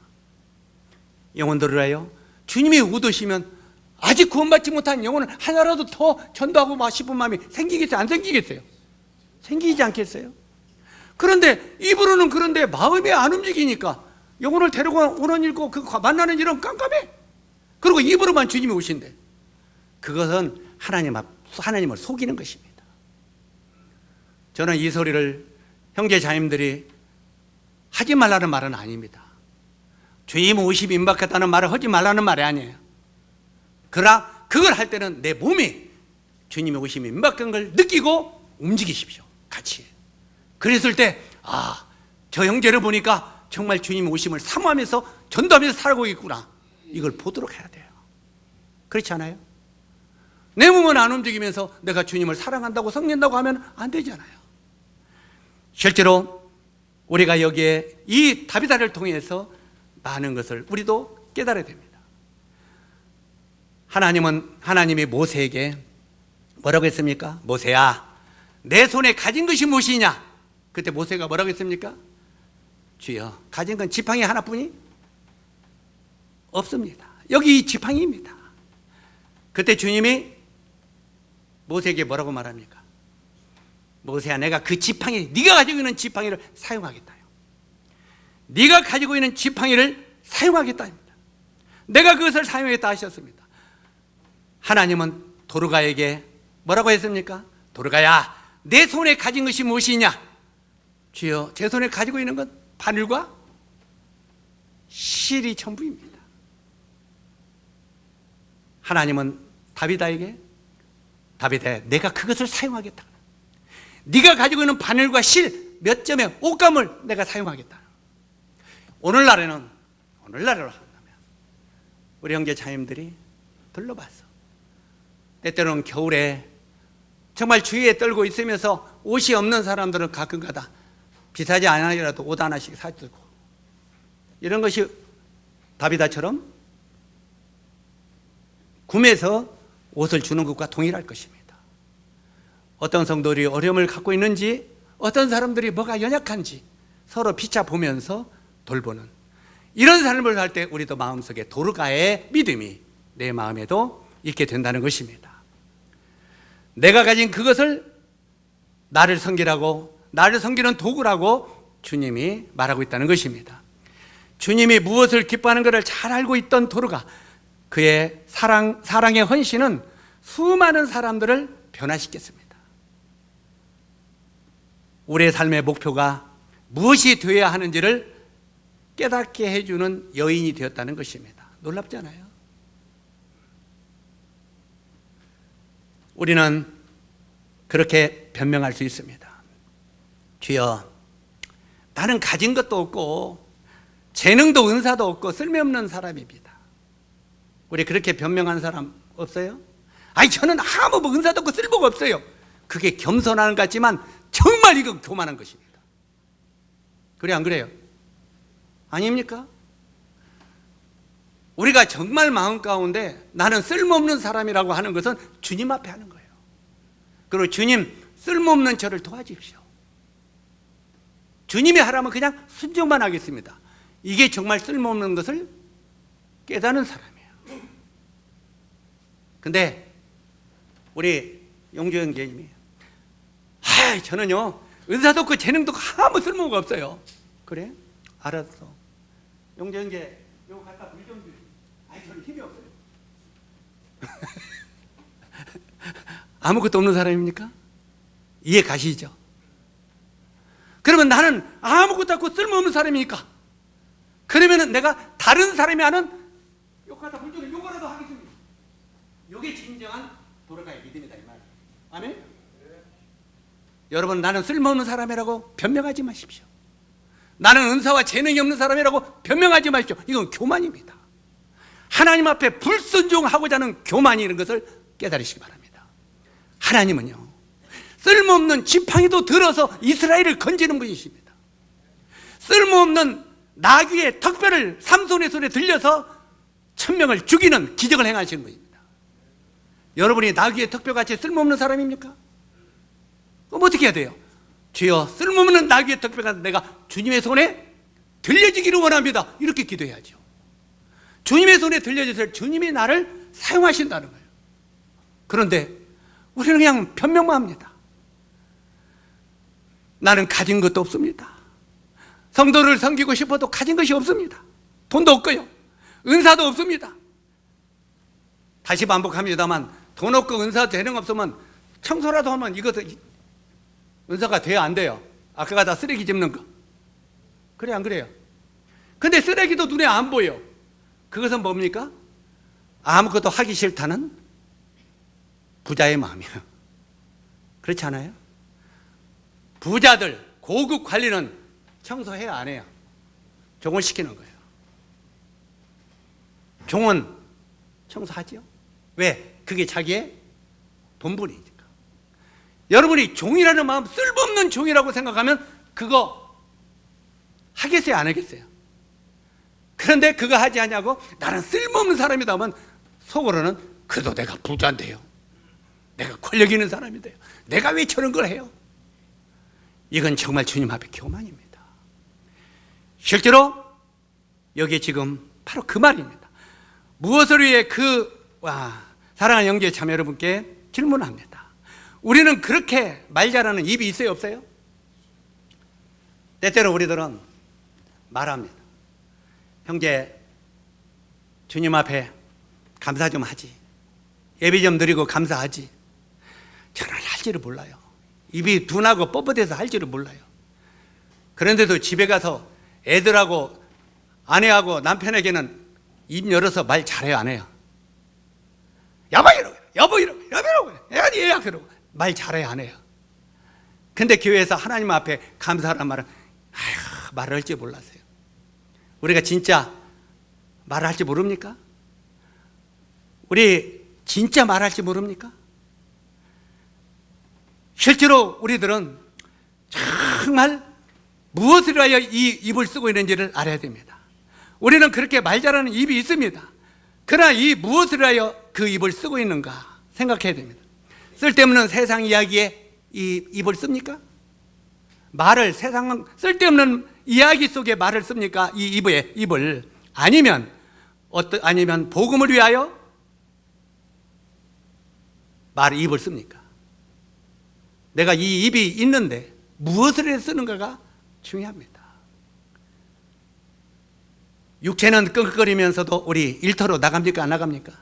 영혼들을 위하여 주님이 오시면 아직 구원받지 못한 영혼을 하나라도 더 전도하고 싶은 마음이 생기겠어요? 안 생기겠어요? 생기지 않겠어요? 그런데 입으로는 그런데 마음이 안 움직이니까 영혼을 데려오는 일고 그 만나는 일은 깜깜해. 그리고 입으로만 주님이 오신대. 그것은 하나님을 속이는 것입니다. 저는 이 소리를 형제 자님들이 하지 말라는 말은 아닙니다. 주님 오심 임박했다는 말을 하지 말라는 말이 아니에요. 그러나 그걸 할 때는 내 몸이 주님의 오심이 임박한 걸 느끼고 움직이십시오. 같이. 그랬을 때 저 형제를 보니까 정말 주님의 오심을 사모하면서 전도하면서 살아가고 있구나, 이걸 보도록 해야 돼요. 그렇지 않아요? 내 몸은 안 움직이면서 내가 주님을 사랑한다고 섬긴다고 하면 안 되잖아요. 실제로 우리가 여기에 이 다비다를 통해서 많은 것을 우리도 깨달아야 됩니다. 하나님이 모세에게 뭐라고 했습니까? 모세야, 내 손에 가진 것이 무엇이냐? 그때 모세가 뭐라고 했습니까? 주여, 가진 건 지팡이 하나뿐이 없습니다. 여기 이 지팡이입니다. 그때 주님이 모세에게 뭐라고 말합니까? 모세야, 내가 그 지팡이, 네가 가지고 있는 지팡이를 사용하겠다요. 네가 가지고 있는 지팡이를 사용하겠다 합니다. 내가 그것을 사용하겠다 하셨습니다. 하나님은 도르가에게 뭐라고 했습니까? 도르가야, 내 손에 가진 것이 무엇이냐? 주여, 제 손에 가지고 있는 건 바늘과 실이 전부입니다. 하나님은 다비다에게, 다비다야, 내가 그것을 사용하겠다. 네가 가지고 있는 바늘과 실 몇 점의 옷감을 내가 사용하겠다. 오늘날로 한다면 우리 형제 자님들이 둘러봤어. 때때로는 겨울에 정말 주위에 떨고 있으면서 옷이 없는 사람들은 가끔가다 비싸지 않아라도 옷 하나씩 사들고, 이런 것이 다비다처럼 구매해서 옷을 주는 것과 동일할 것입니다. 어떤 성도들이 어려움을 갖고 있는지, 어떤 사람들이 뭐가 연약한지 서로 피차 보면서 돌보는 이런 삶을 살 때 우리도 마음속에 도르가의 믿음이 내 마음에도 있게 된다는 것입니다. 내가 가진 그것을 나를 섬기는 도구라고 주님이 말하고 있다는 것입니다. 주님이 무엇을 기뻐하는 것을 잘 알고 있던 도르가, 그의 사랑의 헌신은 수많은 사람들을 변화시켰습니다. 우리의 삶의 목표가 무엇이 되어야 하는지를 깨닫게 해주는 여인이 되었다는 것입니다. 놀랍잖아요. 우리는 그렇게 변명할 수 있습니다. 주여, 나는 가진 것도 없고 재능도 은사도 없고 쓸모없는 사람입니다. 우리 그렇게 변명하는 사람 없어요? 아니, 저는 아무 은사도 없고 쓸모가 없어요. 그게 겸손하는 것 같지만 정말 이건 교만한 것입니다. 그래, 안 그래요? 아닙니까? 우리가 정말 마음 가운데 나는 쓸모없는 사람이라고 하는 것은 주님 앞에 하는 거예요. 그리고 주님, 쓸모없는 저를 도와주십시오. 주님이 하라면 그냥 순종만 하겠습니다. 이게 정말 쓸모없는 것을 깨닫는 사람이에요. 근데 우리 용주 형제님이, 저는요 은사도 없고 재능도 없고 아무 쓸모가 없어요. 그래? 알았어. 용주 형제, 요거 갖다 물 좀 주. 저는 힘이 없어요. 아무것도 없는 사람입니까? 이해 가시죠? 그러면 나는 아무것도 없고 쓸모없는 사람이니까, 그러면은 내가 다른 사람이 하는 요거라도 물 좀, 요거라도 하겠습니다. 요게 진정한 도르가의 믿음이다, 이 말이에요. 아멘? 여러분, 나는 쓸모없는 사람이라고 변명하지 마십시오. 나는 은사와 재능이 없는 사람이라고 변명하지 마십시오. 이건 교만입니다. 하나님 앞에 불순종하고자 하는 교만이 이런 것을 깨달으시기 바랍니다. 하나님은요, 쓸모없는 지팡이도 들어서 이스라엘을 건지는 분이십니다. 쓸모없는 나귀의 턱뼈를 삼손의 손에 들려서 1000명을 죽이는 기적을 행하시는 분입니다. 여러분이 나귀의 턱뼈같이 쓸모없는 사람입니까? 그럼 어떻게 해야 돼요? 주여, 쓸모없는 나귀의 턱뼈가 내가 주님의 손에 들려지기를 원합니다. 이렇게 기도해야죠. 주님의 손에 들려져서 주님이 나를 사용하신다는 거예요. 그런데 우리는 그냥 변명만 합니다. 나는 가진 것도 없습니다. 성도를 섬기고 싶어도 가진 것이 없습니다. 돈도 없고요, 은사도 없습니다. 다시 반복합니다만, 돈 없고 은사 재능 없으면 청소라도 하면 이것도 은사가 돼야 안 돼요. 아까가 다 쓰레기 짚는 거. 그래, 안 그래요? 근데 쓰레기도 눈에 안 보여. 그것은 뭡니까? 아무것도 하기 싫다는 부자의 마음이에요. 그렇지 않아요? 부자들, 고급 관리는 청소해야 안 해요. 종을 시키는 거예요. 종은 청소하지요. 왜? 그게 자기의 본분이니까. 여러분이 종이라는 마음, 쓸모없는 종이라고 생각하면 그거 하겠어요, 안 하겠어요? 그런데 그거 하지 않냐고 나는 쓸모없는 사람이다 하면 속으로는 그래도 내가 부자인데요, 내가 권력 있는 사람인데요, 내가 왜 저런 걸 해요? 이건 정말 주님 앞에 교만입니다. 실제로 여기 지금 바로 그 말입니다. 무엇을 위해 사랑하는 형제 자매 여러분께 질문합니다. 우리는 그렇게 말 잘하는 입이 있어요, 없어요? 때때로 우리들은 말합니다. 형제, 주님 앞에 감사 좀 하지, 예배 좀 드리고 감사하지. 저는 할 줄을 몰라요. 입이 둔하고 뻣뻣해서 할 줄을 몰라요. 그런데도 집에 가서 애들하고 아내하고 남편에게는 입 열어서 말 잘해요, 안 해요? 여보 이러고, 여보 이러고, 여보 이러고, 얘야 그러고 말 잘해요, 안 해요? 근데 교회에서 하나님 앞에 감사하란 말은 말을 할 줄 몰랐어요. 우리가 진짜 말할 줄 모릅니까? 우리 진짜 말할 줄 모릅니까? 실제로 우리들은 정말 무엇을 위하여 이 입을 쓰고 있는지를 알아야 됩니다. 우리는 그렇게 말 잘하는 입이 있습니다. 그러나 이 무엇을 위하여 그 입을 쓰고 있는가 생각해야 됩니다. 쓸데없는 세상 이야기에 이 입을 씁니까? 말을 세상 쓸데없는 이야기 속에 말을 씁니까? 이 입을 아니면 복음을 위하여 입을 씁니까? 내가 이 입이 있는데 무엇을 해서 쓰는가가 중요합니다. 육체는 끙끙거리면서도 우리 일터로 나갑니까, 안 나갑니까?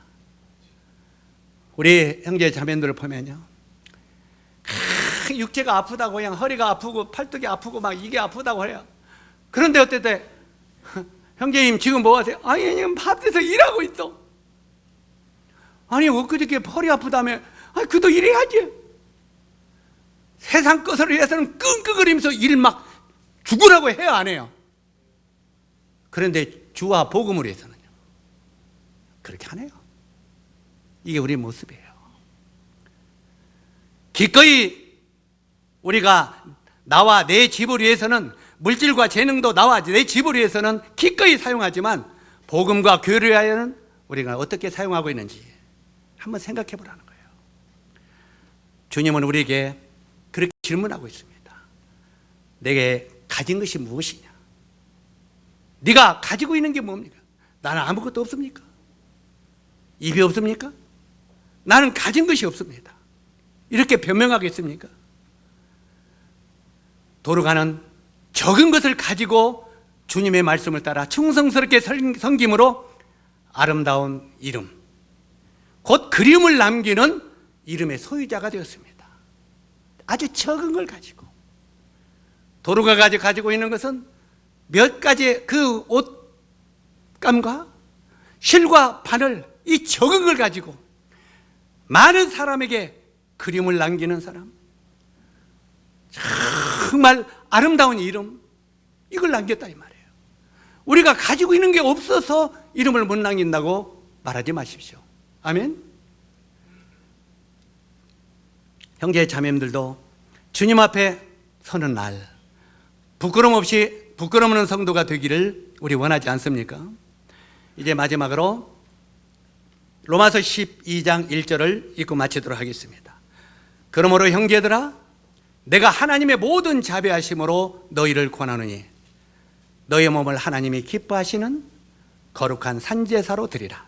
우리 형제 자매들을 보면요, 육체가 아프다고, 그냥 허리가 아프고 팔뚝이 아프고 막 이게 아프다고 해요. 그런데 어떨 때 형제님 지금 뭐 하세요? 아니 지금 밭에서 일하고 있어. 아니 엊그저께 허리 아프다며. 아니 그도 일해야지. 세상 것을 위해서는 끙끙거리면서 일 막 죽으라고 해야 안 해요? 그런데 주와 복음을 위해서는요, 그렇게 안 해요. 이게 우리 모습이에요. 기꺼이 우리가 나와 내 집을 위해서는, 물질과 재능도 나와 내 집을 위해서는 기꺼이 사용하지만 복음과 교회를 위하여는 우리가 어떻게 사용하고 있는지 한번 생각해 보라는 거예요. 주님은 우리에게 그렇게 질문하고 있습니다. 내게 가진 것이 무엇이냐? 네가 가지고 있는 게 뭡니까? 나는 아무것도 없습니까? 입이 없습니까? 나는 가진 것이 없습니다. 이렇게 변명하겠습니까? 도르가는 적은 것을 가지고 주님의 말씀을 따라 충성스럽게 섬김으로 아름다운 이름, 곧 그림을 남기는 이름의 소유자가 되었습니다. 아주 적은 걸 가지고. 도르가가 가지고 있는 것은 몇 가지 그 옷감과 실과 바늘, 이 적은 걸 가지고 많은 사람에게 그림을 남기는 사람, 정말 아름다운 이름, 이걸 남겼다 이 말이에요. 우리가 가지고 있는 게 없어서 이름을 못 남긴다고 말하지 마십시오. 아멘. 형제 자매님들도 주님 앞에 서는 날 부끄럼 없는 성도가 되기를 우리 원하지 않습니까? 이제 마지막으로 로마서 12장 1절을 읽고 마치도록 하겠습니다. 그러므로 형제들아, 내가 하나님의 모든 자비하심으로 너희를 권하노니 너희 몸을 하나님이 기뻐하시는 거룩한 산제사로 드리라.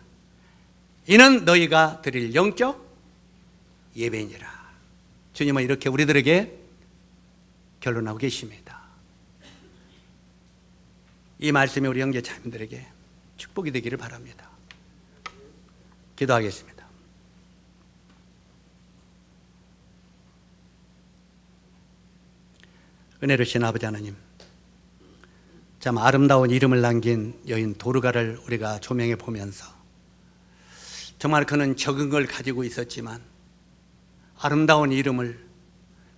이는 너희가 드릴 영적 예배니라. 주님은 이렇게 우리들에게 결론하고 계십니다. 이 말씀이 우리 형제 자매들에게 축복이 되기를 바랍니다. 기도하겠습니다. 은혜로우신 아버지 하나님, 참 아름다운 이름을 남긴 여인 도르가를 우리가 조명해 보면서 정말 그는 적은 걸 가지고 있었지만 아름다운 이름을,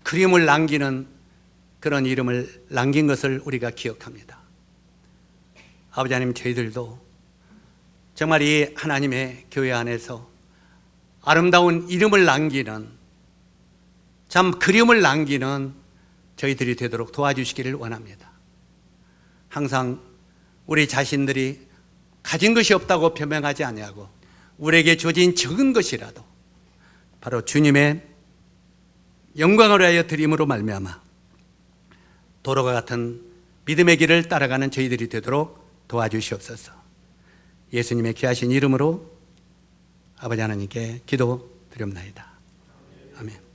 그림을 남기는 그런 이름을 남긴 것을 우리가 기억합니다. 아버지 하나님, 저희들도 정말 이 하나님의 교회 안에서 아름다운 이름을 남기는, 참 그림을 남기는 저희들이 되도록 도와주시기를 원합니다. 항상 우리 자신들이 가진 것이 없다고 변명하지 아니하고 우리에게 주어진 적은 것이라도 바로 주님의 영광을 위하여 드림으로 말미암아 도로가 같은 믿음의 길을 따라가는 저희들이 되도록 도와주시옵소서. 예수님의 귀하신 이름으로 아버지 하나님께 기도드립나이다. 아멘.